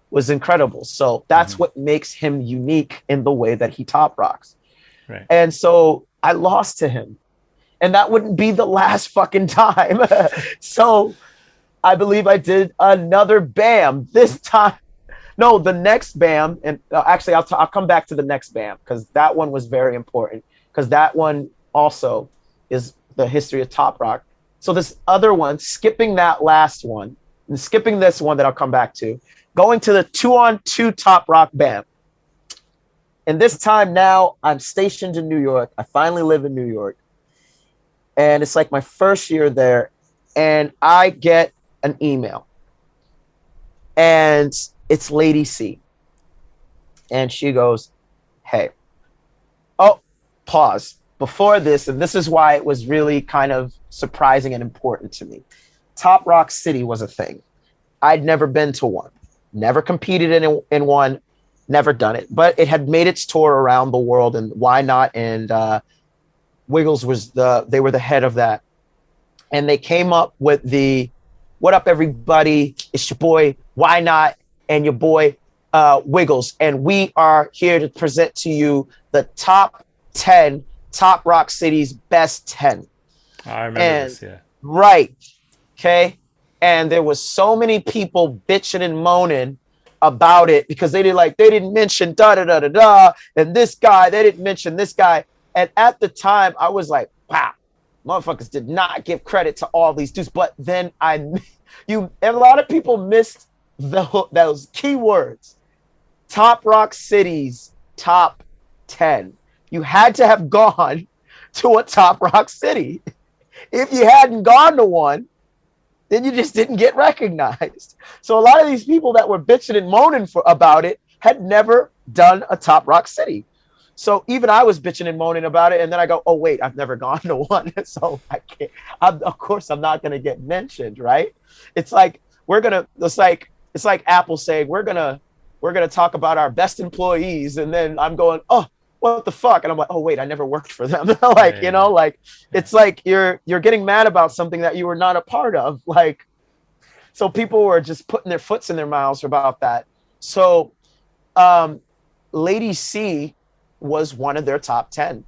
was incredible. So that's what makes him unique in the way that he Toprocks. Right. And so I lost to him, and that wouldn't be the last fucking time. So I believe I did another BAM. This time No, the next BAM, and actually, I'll come back to the next BAM because that one was very important because that one also is the history of Toprock. So this other one, skipping that last one, and skipping this one that I'll come back to, going to the 2-on-2 Toprock BAM. And this time now, I'm stationed in New York. I finally live in New York. And it's like my first year there. And I get an email. And it's Lady C. And she goes, hey. Oh, pause. Before this, and this is why it was really kind of surprising and important to me. Toprock City was a thing. I'd never been to one. Never competed in one. Never done it, but it had made its tour around the world, and Why Not and Wiggles they were the head of that, and they came up with the "What up, everybody? It's your boy Why Not and your boy Wiggles, and we are here to present to you the top 10 Toprock City's best 10." I remember this, yeah. Right, okay, and there was so many people bitching and moaning about it because they didn't mention da da da da da and this guy, they didn't mention this guy. And at the time I was like, wow, motherfuckers did not give credit to all these dudes. But then and a lot of people missed those key words. Toprock City's top 10. You had to have gone to a Toprock City. If you hadn't gone to one, then you just didn't get recognized. So a lot of these people that were bitching and moaning about it had never done a Toprock City. So even I was bitching and moaning about it. And then I go, oh, wait, I've never gone to one. So I can't, of course, I'm not going to get mentioned, right? It's like, it's like Apple saying, we're going to talk about our best employees. And then I'm going, oh, what the fuck? And I'm like, oh, wait, I never worked for them. Like, you know, like, it's like you're getting mad about something that you were not a part of. Like, so people were just putting their foots in their mouths about that. So Lady C was one of their top 10.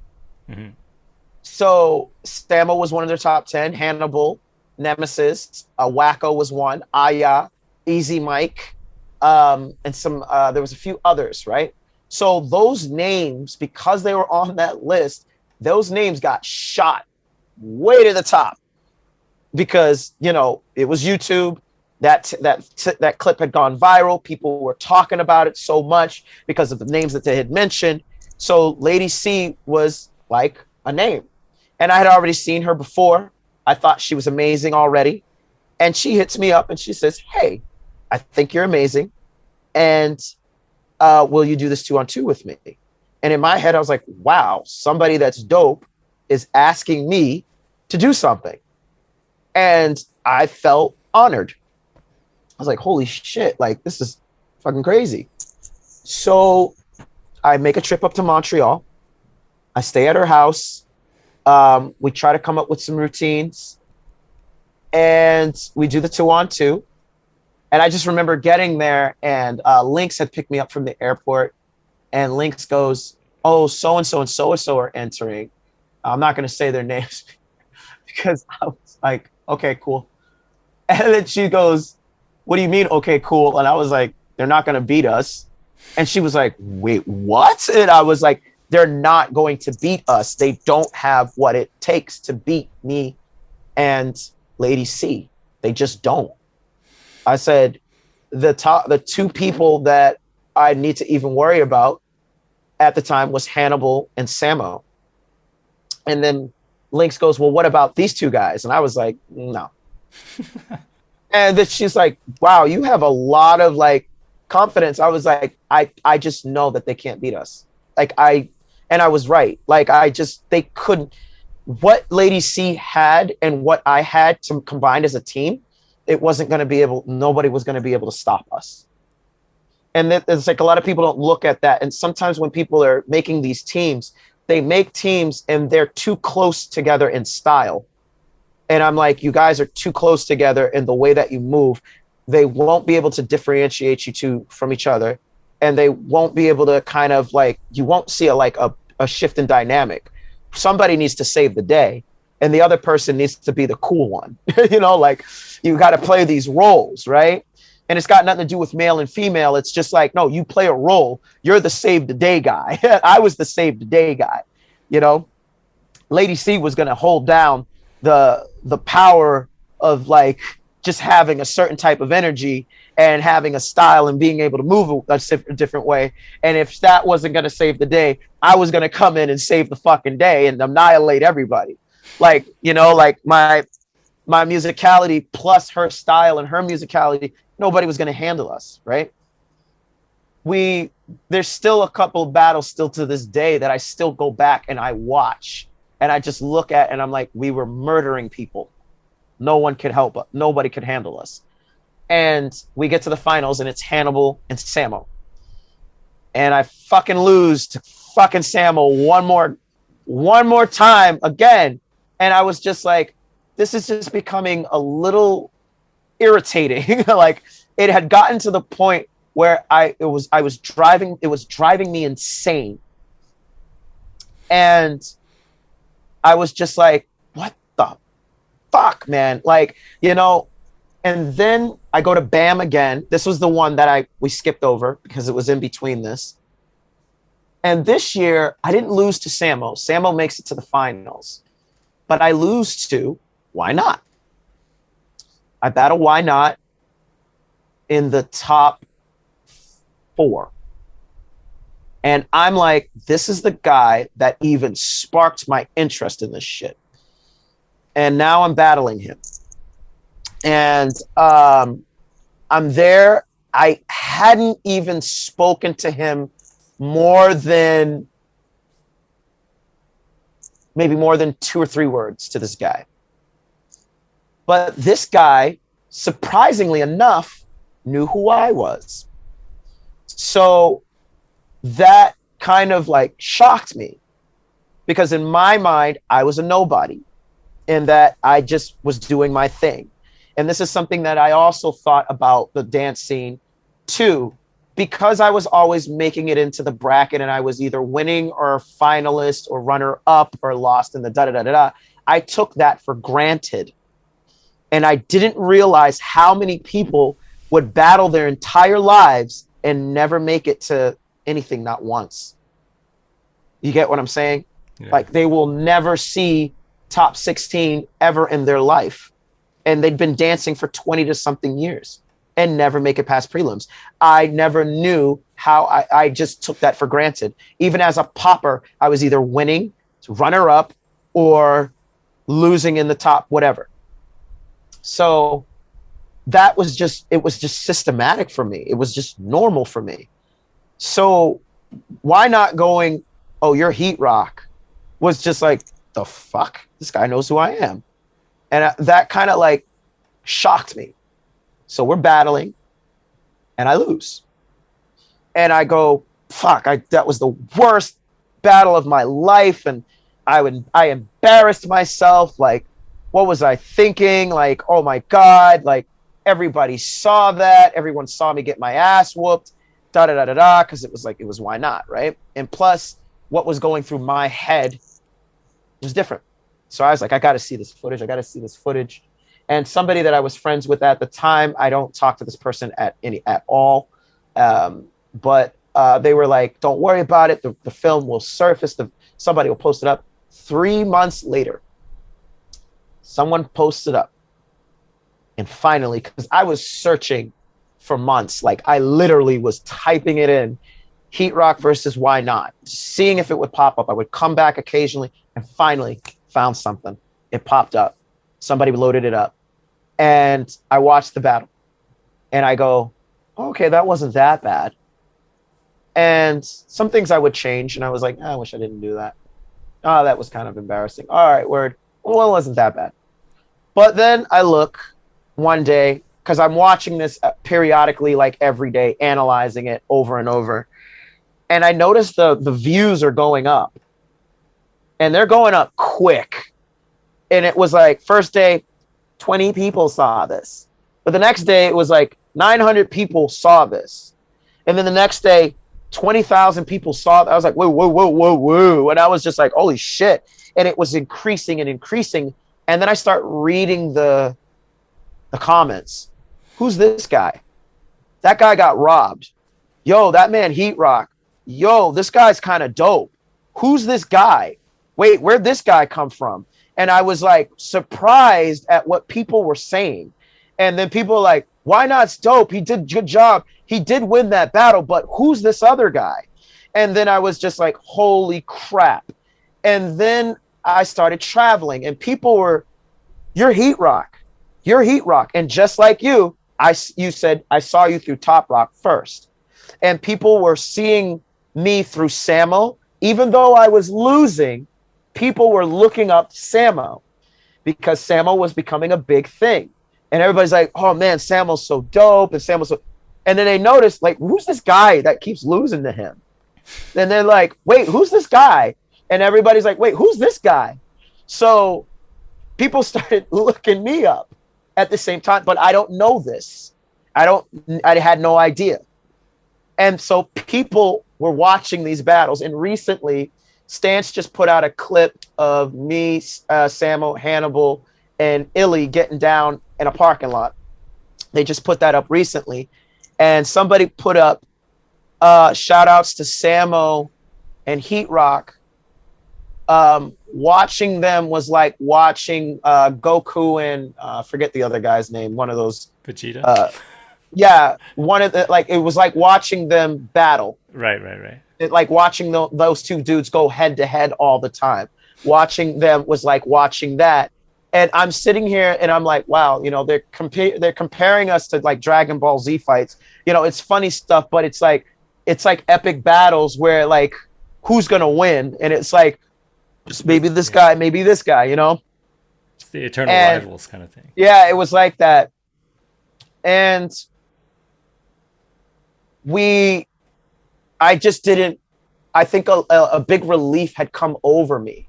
Mm-hmm. So Samo was one of their top 10. Hannibal, Nemesis, Wacko was one. Aya, Easy Mike, and some, there was a few others, right? So those names, because they were on that list, those names got shot way to the top because, you know, it was YouTube. That clip had gone viral. People were talking about it so much because of the names that they had mentioned. So Lady C was like a name. And I had already seen her before. I thought she was amazing already. And she hits me up and she says, hey, I think you're amazing. And will you do this 2-on-2 with me? And in my head, I was like, wow, somebody that's dope is asking me to do something. And I felt honored. I was like, holy shit, like, this is fucking crazy. So I make a trip up to Montreal. I stay at her house. We try to come up with some routines. And we do the 2-on-2. And I just remember getting there, and Lynx had picked me up from the airport. And Lynx goes, oh, so-and-so and so-and-so are entering. I'm not going to say their names because I was like, okay, cool. And then she goes, what do you mean, okay, cool? And I was like, they're not going to beat us. And she was like, wait, what? And I was like, they're not going to beat us. They don't have what it takes to beat me and Lady C. They just don't. I said, the two people that I need to even worry about at the time was Hannibal and Samo. And then Lynx goes, well, what about these two guys? And I was like, no. And then she's like, wow, you have a lot of like confidence. I was like, I just know that they can't beat us. And I was right. Like, they couldn't, what Lady C had and what I had to combine as a team, it wasn't going to be able, nobody was going to be able to stop us. And it's like a lot of people don't look at that. And sometimes when people are making these teams, they make teams and they're too close together in style. And I'm like, you guys are too close together in the way that you move. They won't be able to differentiate you two from each other. And they won't be able to kind of like, you won't see a shift in dynamic. Somebody needs to save the day. And the other person needs to be the cool one. You know, like, you got to play these roles, right? And it's got nothing to do with male and female. It's just like, no, you play a role. You're the save the day guy. I was the save the day guy. You know, Lady C was going to hold down the power of like just having a certain type of energy and having a style and being able to move a different way. And if that wasn't going to save the day, I was going to come in and save the fucking day and annihilate everybody. Like, you know, like my musicality plus her style and her musicality, nobody was going to handle us, right? There's still a couple of battles still to this day that I still go back and I watch and I just look at and I'm like, we were murdering people. No one could help us. Nobody could handle us. And we get to the finals and it's Hannibal and Samo. And I fucking lose to fucking Samo one more time again. And I was just like, this is just becoming a little irritating. Like it had gotten to the point where it was driving me insane. And I was just like, what the fuck, man? Like, you know, and then I go to BAM again. This was the one that we skipped over because it was in between this. And this year I didn't lose to Samo. Samo makes it to the finals, but I lose to Why Not. I battle Why Not in the top 4. And I'm like, this is the guy that even sparked my interest in this shit. And now I'm battling him. And I'm there. I hadn't even spoken to him maybe more than 2 or 3 words to this guy. But this guy, surprisingly enough, knew who I was. So that kind of like shocked me because in my mind, I was a nobody and that I just was doing my thing. And this is something that I also thought about the dance scene too, because I was always making it into the bracket and I was either winning or finalist or runner up or lost in the da-da-da-da-da. I took that for granted. And I didn't realize how many people would battle their entire lives and never make it to anything, not once. You get what I'm saying? Yeah. Like they will never see top 16 ever in their life. And they'd been dancing for 20 to something years and never make it past prelims. I never knew how I just took that for granted. Even as a popper, I was either winning, runner up, or losing in the top, whatever. So it was just systematic for me. It was just normal for me. So why not going, oh, you're Heatrock, was just like, the fuck? This guy knows who I am. And that kind of like shocked me. So we're battling and I lose. And I go, fuck, that was the worst battle of my life. And I embarrassed myself. Like, what was I thinking? Like, oh my God, like everybody saw that. Everyone saw me get my ass whooped, da-da-da-da-da, because it was Why Not, right? And plus, what was going through my head was different. So I was like, I got to see this footage. And somebody that I was friends with at the time, I don't talk to this person at all. But they were like, don't worry about it. The film will surface. Somebody will post it up. 3 months later, someone posted up. And finally, because I was searching for months, like I literally was typing it in, Heatrock versus Why Not, seeing if it would pop up. I would come back occasionally and finally found something. It popped up. Somebody loaded it up. And I watched the battle. And I go, okay, that wasn't that bad. And some things I would change. And I was like, I wish I didn't do that. Oh, that was kind of embarrassing. All right, word. Well, it wasn't that bad. But then I look one day, because I'm watching this periodically, like every day, analyzing it over and over. And I noticed the views are going up. And they're going up quick. And it was like, first day, 20 people saw this. But the next day, it was like 900 people saw this. And then the next day, 20,000 people saw it. I was like, whoa, whoa, whoa, whoa, whoa. And I was just like, holy shit. And it was increasing and increasing. And then I start reading the comments. Who's this guy? That guy got robbed. Yo, that man Heatrock. Yo, this guy's kind of dope. Who's this guy? Wait, where'd this guy come from? And I was like surprised at what people were saying. And then people were like, why not? It's dope. He did a good job. He did win that battle, but who's this other guy? And then I was just like, holy crap. And then I started traveling and people were, you're Heatrock. You're Heatrock. And just like you said, I saw you through Toprock first. And people were seeing me through Samo. Even though I was losing, people were looking up Samo because Samo was becoming a big thing. And everybody's like, oh man, Samo's so dope. And Samo's so, and then they noticed, like, who's this guy that keeps losing to him? And they're like, wait, who's this guy? And everybody's like, wait, who's this guy? So people started looking me up at the same time, but I don't know this. I had no idea. And so people were watching these battles. And recently, Stance just put out a clip of me, Samo, Hannibal, and Illy getting down in a parking lot. They just put that up recently. And somebody put up shout outs to Samo and Heatrock. Watching them was like watching Goku and forget the other guy's name. One of those Vegeta. Yeah, one of the, like, it was like watching them battle. Right. Like watching those two dudes go head to head all the time. Watching them was like watching that. And I'm sitting here and I'm like, wow, you know, they're comparing us to like Dragon Ball Z fights. You know, it's funny stuff, but it's like epic battles where like who's gonna win, and it's like maybe this guy, maybe this guy, you know. It's the eternal rivals kind of thing. Yeah, it was like that, and I just didn't. I think a big relief had come over me,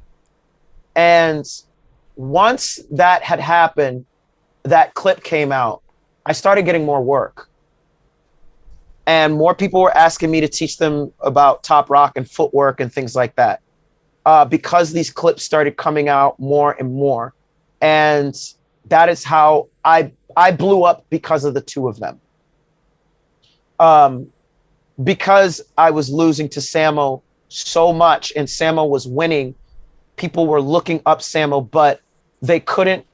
and once that had happened, that clip came out, I started getting more work. And more people were asking me to teach them about Toprock and footwork and things like that. Because these clips started coming out more and more. And that is how I blew up because of the two of them. Because I was losing to Samo so much and Samo was winning, people were looking up Samo, but they couldn't.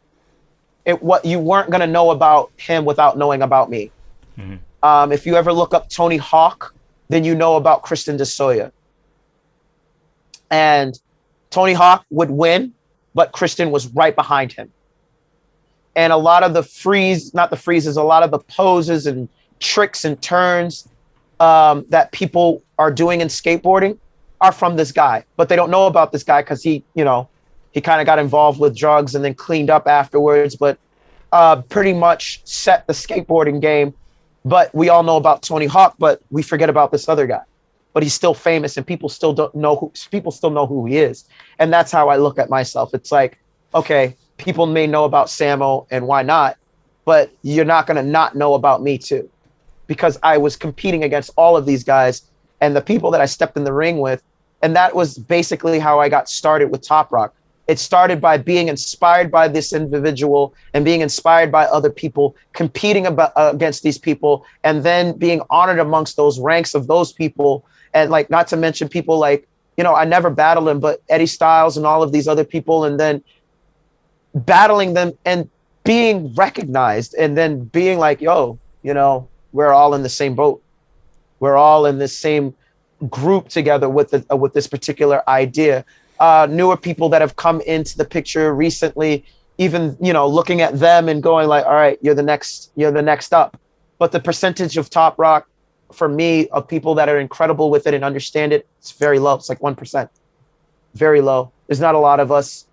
What you weren't going to know about him without knowing about me. Mm-hmm. If you ever look up Tony Hawk, then you know about Kristen DeSoya. And Tony Hawk would win, but Kristen was right behind him. And a lot of the a lot of the poses and tricks and turns that people are doing in skateboarding are from this guy, but they don't know about this guy because he kind of got involved with drugs and then cleaned up afterwards, but pretty much set the skateboarding game. But we all know about Tony Hawk, but we forget about this other guy. But he's still famous and people still know who he is. And that's how I look at myself. It's like, okay, people may know about Samo and why not, but you're not going to not know about me too. Because I was competing against all of these guys and the people that I stepped in the ring with. And that was basically how I got started with Toprock. It started by being inspired by this individual and being inspired by other people, competing against these people, and then being honored amongst those ranks of those people. And like, not to mention people like, I never battled him, but Eddie Styles and all of these other people, and then battling them and being recognized and then being like, yo, we're all in the same boat. We're all in this same group together with this particular idea. Newer people that have come into the picture recently, even, looking at them and going like, all right, you're the next up. But the percentage of Toprock for me of people that are incredible with it and understand it, it's very low. It's like 1%, very low. There's not a lot of us,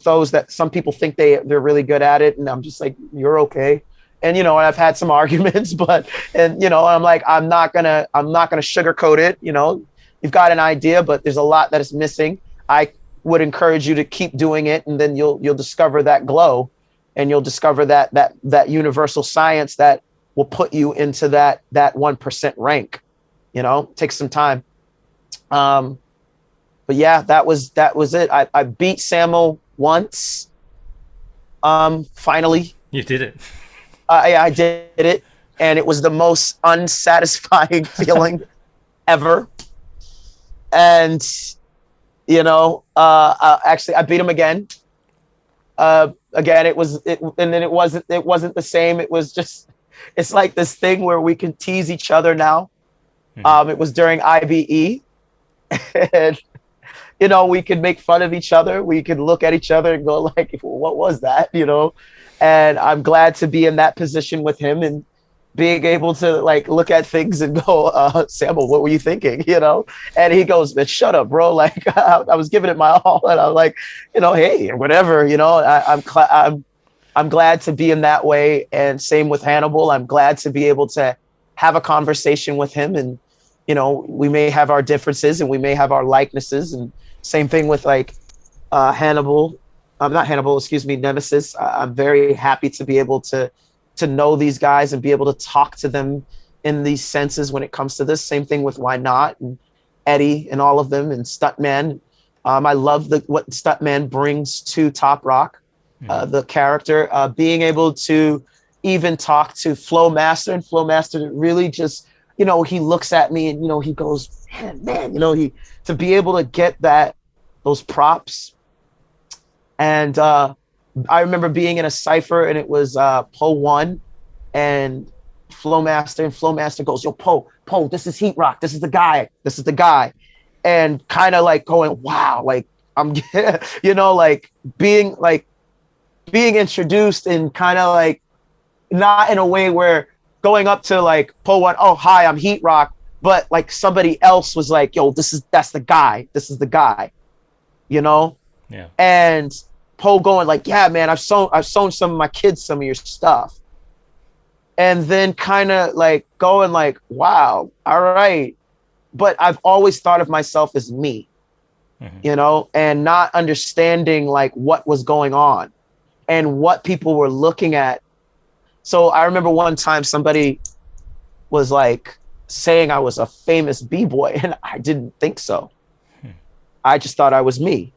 those that some people think they're really good at it. And I'm just like, you're okay. And, I've had some arguments, I'm like, I'm not gonna sugarcoat it. You've got an idea, but there's a lot that is missing. I would encourage you to keep doing it, and then you'll discover that glow, and you'll discover that universal science that will put you into that 1% rank. Takes some time. But yeah, that was it. I beat Samo once. Finally, you did it. I did it. and it was the most unsatisfying feeling ever. And actually I beat him again. Again, and then it wasn't the same. It was just, it's like this thing where we can tease each other now. It was during IBE, and we could make fun of each other. We could look at each other and go like, what was that? And I'm glad to be in that position with him and being able to like look at things and go, Samo, what were you thinking? And he goes, man, shut up, bro. Like I was giving it my all, and I'm like, hey, whatever, I'm glad to be in that way. And same with Hannibal. I'm glad to be able to have a conversation with him, and we may have our differences and we may have our likenesses, and same thing with like Hannibal. Not Hannibal, excuse me, Nemesis. I'm very happy to be able to know these guys and be able to talk to them in these senses when it comes to this. Same thing with Why Not and Eddie and all of them, and Stuntman. I love what Stuntman brings to Toprock, the character, being able to even talk to Flowmaster, and Flowmaster really just, he looks at me and, he goes, man, to be able to get those props. And I remember being in a Cypher, and it was Poe 1 and Flowmaster goes, yo, Poe, this is Heatrock. This is the guy. And kind of like going, wow, like I'm, like being introduced and kind of like, not in a way where going up to like Poe 1, oh, hi, I'm Heatrock. But like somebody else was like, yo, that's the guy. This is the guy, Yeah. And Poe going like, yeah, man, I've shown some of my kids some of your stuff. And then kind of like going like, wow, all right. But I've always thought of myself as me, and not understanding like what was going on and what people were looking at. So I remember one time somebody was like saying I was a famous b-boy, and I didn't think so. I just thought I was me.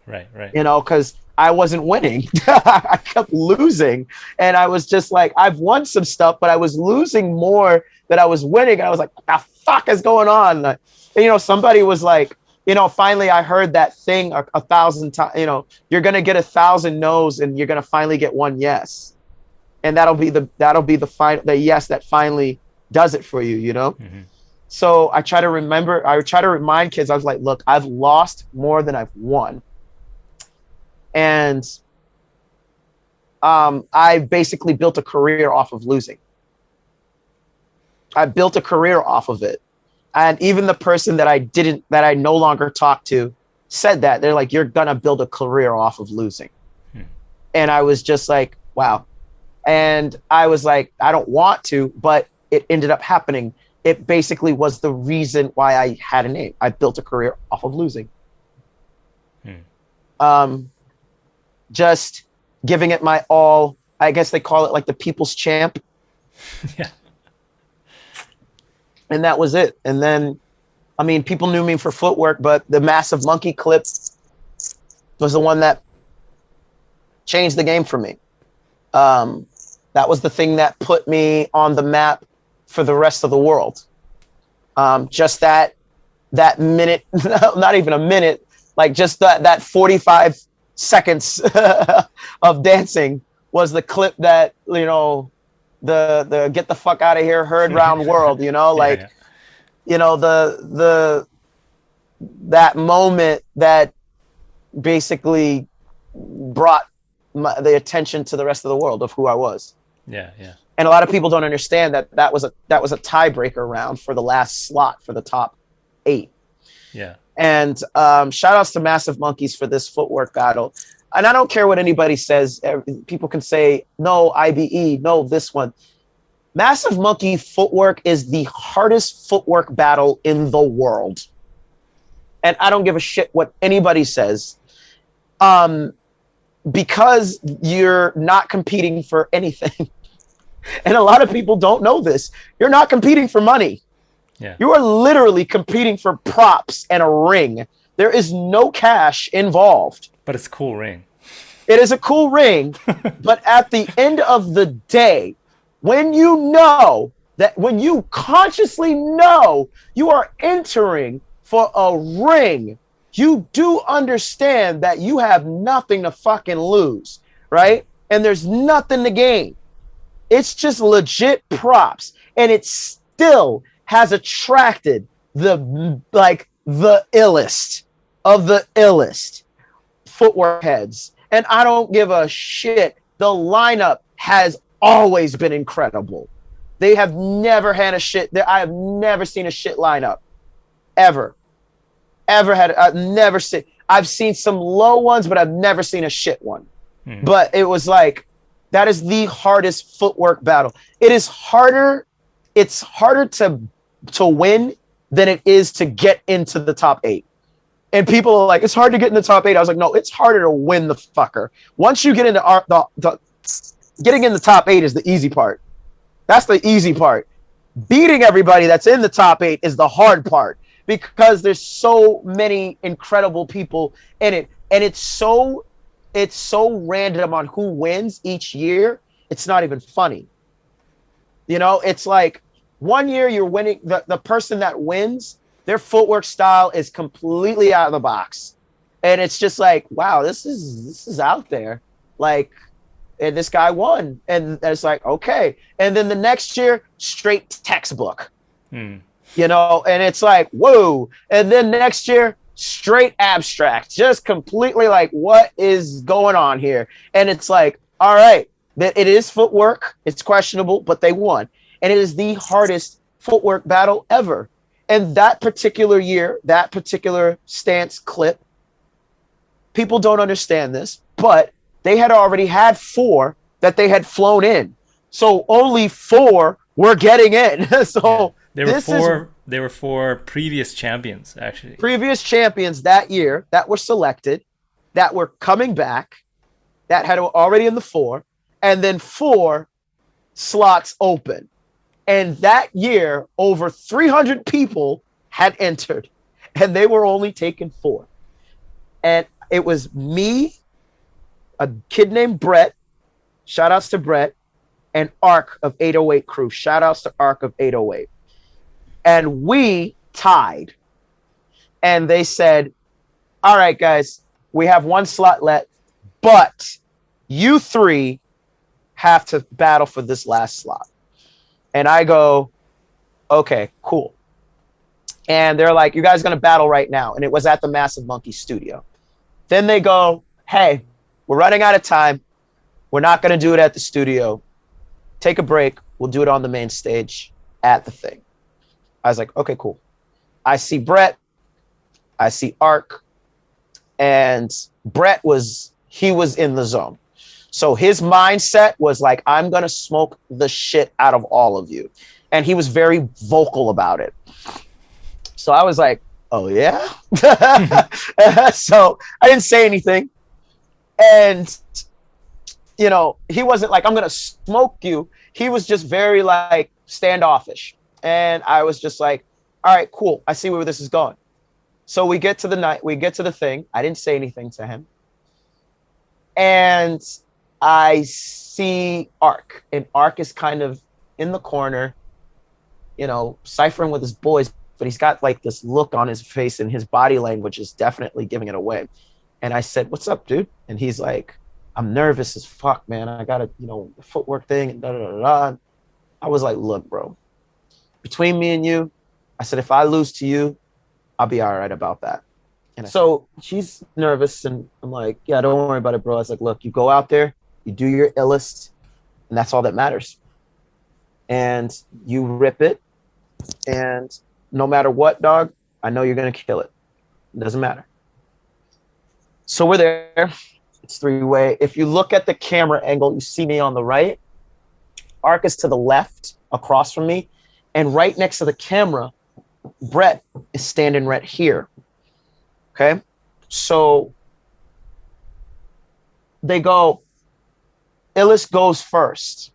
Right. Because I wasn't winning. I kept losing. And I was just like, I've won some stuff, but I was losing more than I was winning. And I was like, what the fuck is going on? And, somebody was like, finally I heard that thing 1,000 times, you're going to get 1,000 no's and you're going to finally get one yes. And that'll be the yes that finally does it for you, So I try to remind kids, I was like, look, I've lost more than I've won. And I basically built a career off of losing. I built a career off of it. And even the person that I no longer talk to said that. They're like, you're going to build a career off of losing. And I was just like, wow. And I was like, I don't want to, but it ended up happening. It basically was the reason why I had a name. I built a career off of losing. Just giving it my all. I guess they call it like the people's champ. Yeah. And that was it. And then, I mean, people knew me for footwork, but the massive Monkee clip was the one that changed the game for me. That was the thing that put me on the map for the rest of the world. Just that minute, not even a minute, like just that 45 seconds of dancing was the clip that, the get the fuck out of here heard round world, that moment that basically brought the attention to the rest of the world of who I was. Yeah. And a lot of people don't understand that was a tiebreaker round for the last slot for the top 8. Yeah. And shout outs to Massive Monkeys for this footwork battle. And I don't care what anybody says. People can say, no, IBE, no, this one. Massive Monkee footwork is the hardest footwork battle in the world. And I don't give a shit what anybody says. Because you're not competing for anything. And a lot of people don't know this. You're not competing for money. Yeah. You are literally competing for props and a ring. There is no cash involved. But it's a cool ring. It is a cool ring. But at the end of the day, when when you consciously know you are entering for a ring, you do understand that you have nothing to fucking lose, right? And there's nothing to gain. It's just legit props. And it still has attracted the illest of the illest footwork heads. And I don't give a shit. The lineup has always been incredible. They have never had a shit. I have never seen a shit lineup. Ever. I've seen some low ones, but I've never seen a shit one. But it was like, that is the hardest footwork battle. It's harder to win than it is to get into the top 8. And people are like, it's hard to get in the top 8. I was like, no, it's harder to win the fucker. Once you get into getting in the top 8 is the easy part. That's the easy part. Beating everybody that's in the top 8 is the hard part, because there's so many incredible people in it. And it's so random on who wins each year. It's not even funny. You know, it's like one year you're winning, the person that wins, their footwork style is completely out of the box. And it's just like, wow, this is out there. Like, and this guy won. And it's like, okay. And then the next year, straight textbook. You know, and it's like, whoa. And then next year, straight abstract. Just completely like, what is going on here? And it's like, all right, it is footwork. It's questionable, but they won. And it is the hardest footwork battle ever. And that particular year, that particular stance clip, people don't understand this, but they had already had 4 that they had flown in. So only 4 were getting in. So yeah. They were 4 previous champions, actually. Previous champions that year that were selected, that were coming back, that had already in the 4, and then 4 slots open. And that year, over 300 people had entered, and they were only taking 4. And it was me, a kid named Brett, shout outs to Brett, and Ark of 808 crew, shout outs to Ark of 808. And we tied. And they said, all right, guys, we have 1 slot left, but you 3 have to battle for this last slot. And I go, okay, cool. And they're like, you guys are going to battle right now. And it was at the Massive Monkee studio. Then they go, hey, we're running out of time. We're not going to do it at the studio. Take a break. We'll do it on the main stage at the thing. I was like, okay, cool. I see Brett. I see Ark. And Brett was in the zone. So his mindset was like, I'm going to smoke the shit out of all of you. And he was very vocal about it. So I was like, oh, yeah? So I didn't say anything. And, you know, he wasn't like, I'm going to smoke you. He was just very like standoffish. And I was just like, all right, cool. I see where this is going. So we get to the thing. I didn't say anything to him. And I see Ark, and Ark is kind of in the corner, you know, ciphering with his boys, but he's got like this look on his face, and his body language is definitely giving it away. And I said, what's up, dude? And he's like, I'm nervous as fuck, man. I got a, you know, footwork thing and da da da da. I was like, look, bro, between me and you, I said, if I lose to you, I'll be all right about that. And so she's nervous, and I'm like, yeah, don't worry about it, bro. I was like, look, you go out there, you do your illest, and that's all that matters. And you rip it, and no matter what, dog, I know you're going to kill it. It doesn't matter. So we're there. It's 3-way. If you look at the camera angle, you see me on the right. Ark is to the left, across from me. And right next to the camera, Brett is standing right here. Okay? So they go, illest goes first.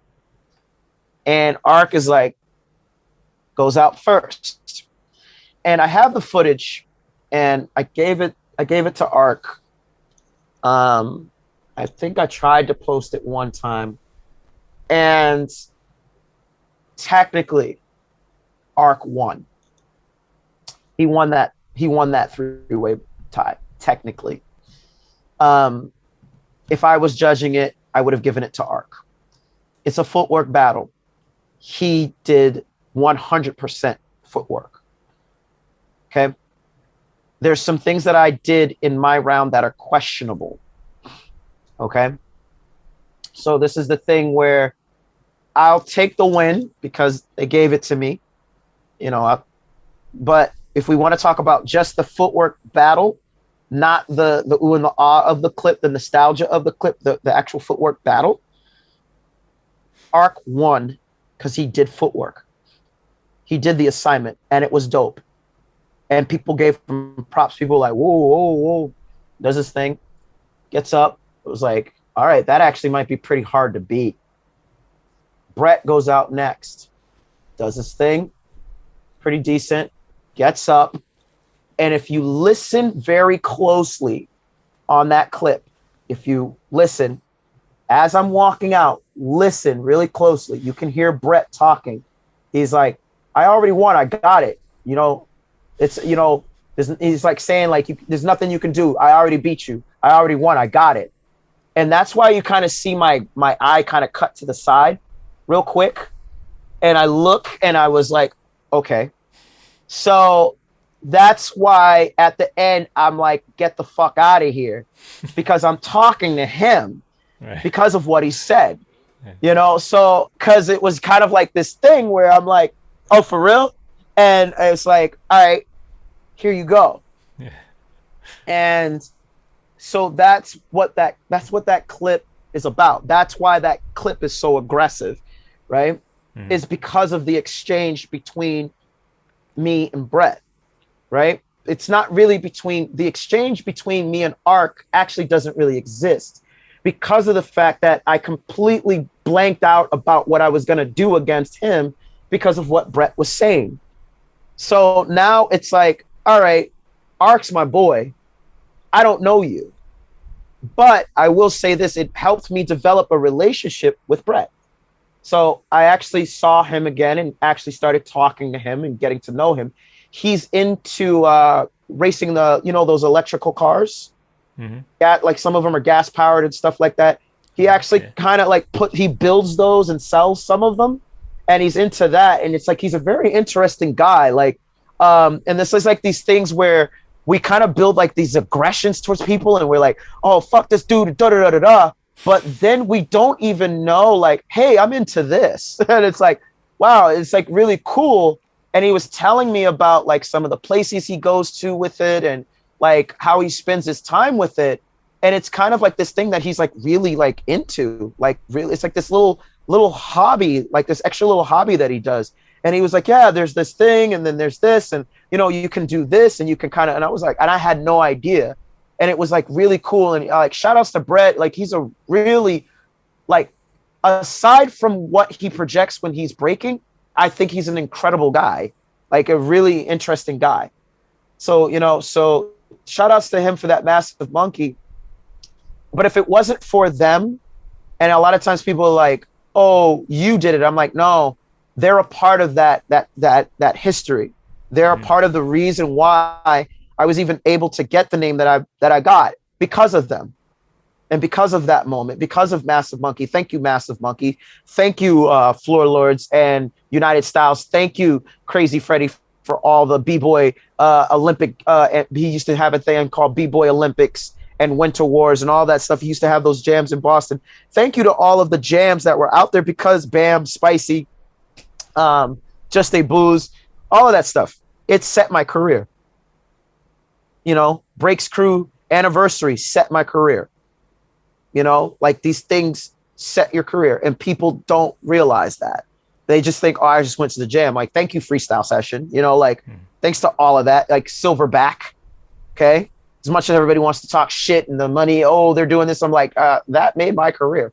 And Ark is like, goes out first. And I have the footage, and I gave it to Ark. I think I tried to post it one time, and technically, Arc won. He won that. He won that three-way tie. Technically, if I was judging it, I would have given it to Arc. It's a footwork battle. He did 100% footwork. Okay. There's some things that I did in my round that are questionable. Okay. So this is the thing where I'll take the win because they gave it to me, you know, but if we want to talk about just the footwork battle, not the ooh and the ah of the clip, the nostalgia of the clip, the actual footwork battle, Arc won because he did footwork. He did the assignment and it was dope. And people gave him props. People were like, whoa, whoa, whoa, does this thing, gets up. It was like, all right, that actually might be pretty hard to beat. Brett goes out next, does his thing, pretty decent, gets up. And if you listen very closely on that clip, if you listen, as I'm walking out, listen really closely, you can hear Brett talking. He's like, I already won. I got it. You know, it's, you know, he's like saying like, there's nothing you can do. I already beat you. I already won. I got it. And that's why you kind of see my eye kind of cut to the side real quick. And I look and I was like, okay. So that's why at the end, I'm like, get the fuck out of here, because I'm talking to him because of what he said, you know? So, cause it was kind of like this thing where I'm like, oh, for real? And it's like, all right, here you go. Yeah. And so that's what that clip is about. That's why that clip is so aggressive, right? Mm-hmm. Is because of the exchange between me and Brett, right? It's not really the exchange between me and Arc actually doesn't really exist because of the fact that I completely blanked out about what I was going to do against him because of what Brett was saying. So now it's like, all right, Arc's my boy. I don't know you. But I will say this, it helped me develop a relationship with Brett. So I actually saw him again and actually started talking to him and getting to know him. He's into racing those electrical cars. Mm-hmm. Yeah, like some of them are gas powered and stuff like that. He actually kind of like he builds those and sells some of them. And he's into that. And it's like, he's a very interesting guy. Like, and this is like these things where we kind of build like these aggressions towards people and we're like, oh, fuck this dude, da da da da da. But then we don't even know, like, hey, I'm into this. And it's like, wow, it's like really cool. And he was telling me about like some of the places he goes to with it and like how he spends his time with it. And it's kind of like this thing that he's like really like into, like really, it's like this little hobby, like this extra little hobby that he does. And he was like, yeah, there's this thing. And then there's this, and, you know, you can do this and you can kind of, and I was like, and I had no idea. And it was like really cool. And like, shout outs to Brett. Like, he's a really, like, aside from what he projects when he's breaking, I think he's an incredible guy, like a really interesting guy. So, you know, so shout outs to him for that massive Monkee. But if it wasn't for them, and a lot of times people are like, oh, you did it. I'm like, no, they're a part of that history. They're a part of the reason why I was even able to get the name that I got, because of them. And because of that moment, because of Massive Monkee. Thank you, Massive Monkee. Thank you, Floor Lords and United Styles. Thank you, Crazy Freddy, for all the B-Boy Olympic. He used to have a thing called B-Boy Olympics and Winter Wars and all that stuff. He used to have those jams in Boston. Thank you to all of the jams that were out there, because Bam, Spicy, Just a Booze, all of that stuff. It set my career. You know, Breaks Crew Anniversary set my career. You know, like these things set your career, and people don't realize that. They just think, oh, I just went to the jam. Like, thank you, Freestyle Session. You know, like, thanks to all of that, like Silverback. Okay. As much as everybody wants to talk shit and the money, oh, they're doing this, I'm like, that made my career.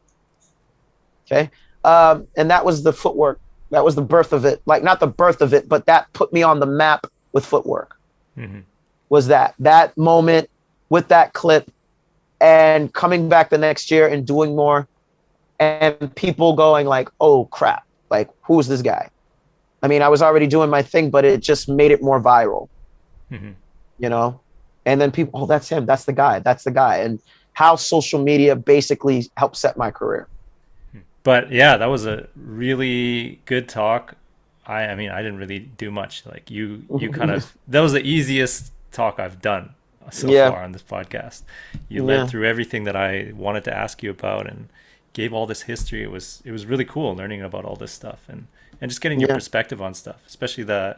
Okay. And that was the footwork. That was the birth of it. Like, not the birth of it, but that put me on the map with footwork. Mm-hmm. Was that moment with that clip, and coming back the next year and doing more, and people going like, oh crap, like, who's this guy? I mean, I was already doing my thing, but it just made it more viral, Hmm. you know? And then people, oh, that's him. That's the guy. That's the guy. And how social media basically helped set my career. But yeah, that was a really good talk. I mean, I didn't really do much. Like you kind of, that was the easiest talk I've done so Yeah. far on this podcast. You led Yeah. through everything that I wanted to ask you about and gave all this history. It was really cool learning about all this stuff and just getting your Yeah. perspective on stuff, especially the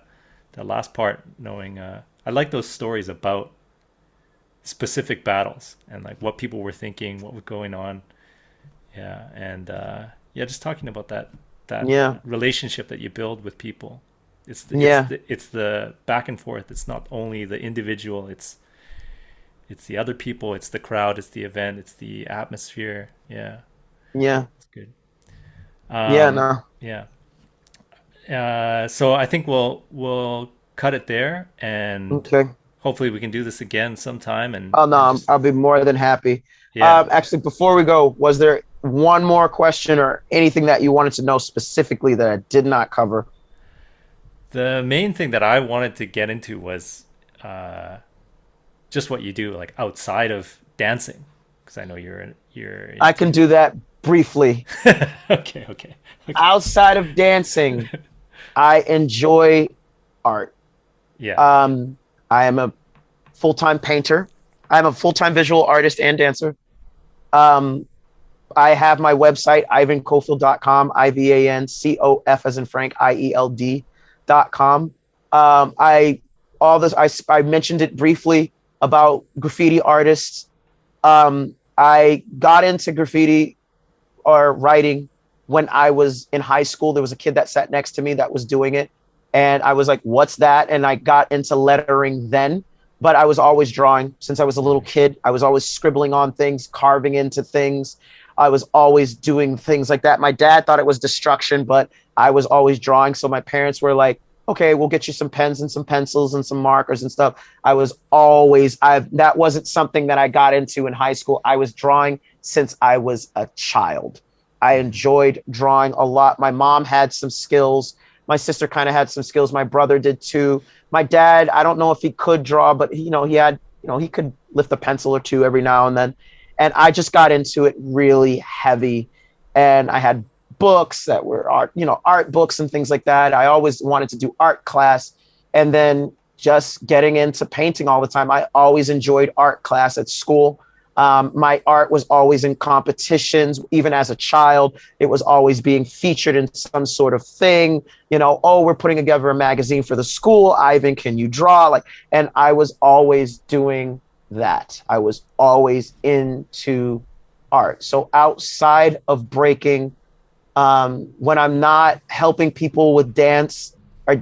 last part, knowing I like those stories about specific battles and like what people were thinking, what was going on. Yeah, and yeah, just talking about that Yeah. relationship that you build with people. Yeah. It's the back and forth. It's not only the individual. It's the other people. It's the crowd. It's the event. It's the atmosphere. Yeah, Yeah. it's good. Yeah. No. Yeah. So I think we'll cut it there, and Okay. hopefully we can do this again sometime, Oh no, and just I'll be more than happy. yeah. Actually, before we go, was there one more question or anything that you wanted to know specifically that I did not cover? The main thing that I wanted to get into was uh, just what you do like outside of dancing, because I know you're I can into. do that briefly. Okay, okay, okay. Outside of dancing, I enjoy art. Yeah. Um, I am a full-time painter. I'm a full-time visual artist and dancer. Um, I have my website, ivancofield.com, IVANCOF as in Frank, IELD.com. I all this I mentioned it briefly about graffiti artists. I got into graffiti or writing when I was in high school. There was a kid that sat next to me that was doing it. And I was like, what's that? And I got into lettering then, but I was always drawing since I was a little kid. I was always scribbling on things, carving into things. I was always doing things like that. My dad thought it was destruction, but I was always drawing. So my parents were like, okay, we'll get you some pens and some pencils and some markers and stuff. That wasn't something that I got into in high school. I was drawing since I was a child. I enjoyed drawing a lot. My mom had some skills. My sister kind of had some skills. My brother did too. My dad, I don't know if he could draw, but he had, he could lift a pencil or two every now and then. And I just got into it really heavy. And I had books that were art books and things like that. I always wanted to do art class. And then just getting into painting all the time. I always enjoyed art class at school. My art was always in competitions, even as a child. It was always being featured in some sort of thing. Oh, we're putting together a magazine for the school. Ivan, can you draw? And I was always doing that. I was always into art. So outside of breaking, when I'm not helping people with dance or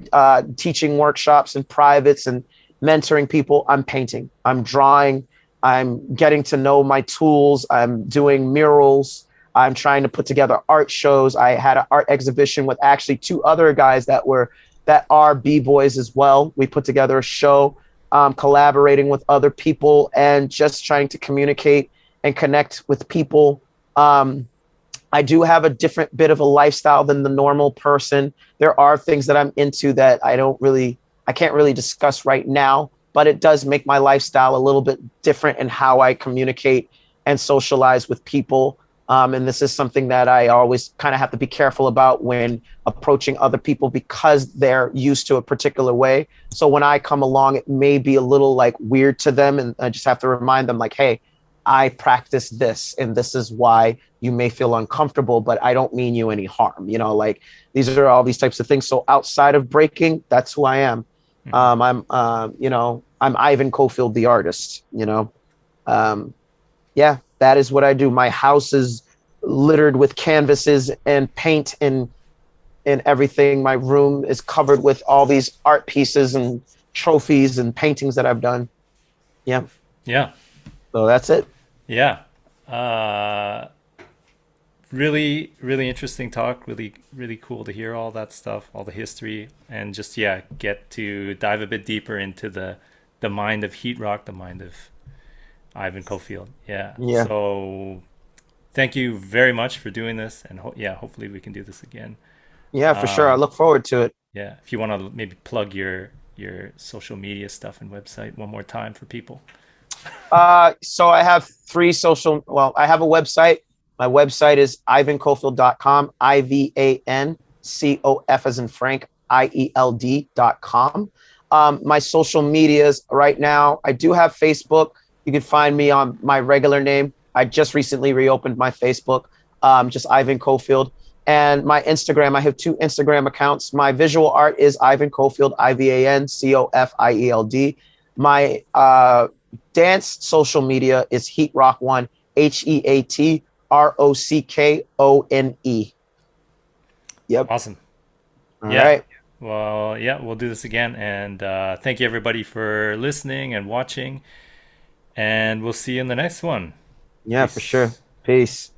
teaching workshops and privates and mentoring people, I'm painting, I'm drawing, I'm getting to know my tools. I'm doing murals. I'm trying to put together art shows. I had an art exhibition with actually two other guys that are bboys as well. We put together a show, collaborating with other people and just trying to communicate and connect with people. I do have a different bit of a lifestyle than the normal person. There are things that I'm into that I can't really discuss right now, but it does make my lifestyle a little bit different in how I communicate and socialize with people. And this is something that I always kind of have to be careful about when approaching other people because they're used to a particular way. So when I come along, it may be a little like weird to them. And I just have to remind them like, hey, I practice this and this is why you may feel uncomfortable, but I don't mean you any harm. Like these are all these types of things. So outside of breaking, that's who I am. Mhm. I'm Ivan Cofield, the artist, yeah, that is what I do. My house is littered with canvases and paint and everything. My room is covered with all these art pieces and trophies and paintings that I've done. Yeah. Yeah. So that's it. Yeah. Uh, really, really interesting talk. Really, really cool to hear all that stuff, all the history, and just yeah, get to dive a bit deeper into the mind of Heatrock, the mind of Ivan Cofield. Yeah. Yeah. So thank you very much for doing this, and yeah, hopefully we can do this again. Yeah, for sure. I look forward to it. Yeah, if you want to maybe plug your social media stuff and website one more time for people. So I have I have a website. My website is ivancofield.com, IVANCOF as in Frank, IELD.com. My social medias right now, I do have Facebook. You can find me on my regular name. I just recently reopened my Facebook, just Ivan Cofield. And my Instagram, I have two Instagram accounts. My visual art is Ivan Cofield, IVANCOFIELD. My dance social media is Heatrock1, HEATROCKONE. Yep. Awesome. All Yeah. right. Well, yeah, we'll do this again. And thank you everybody for listening and watching. And we'll see you in the next one. Yeah, for sure. Peace. Peace.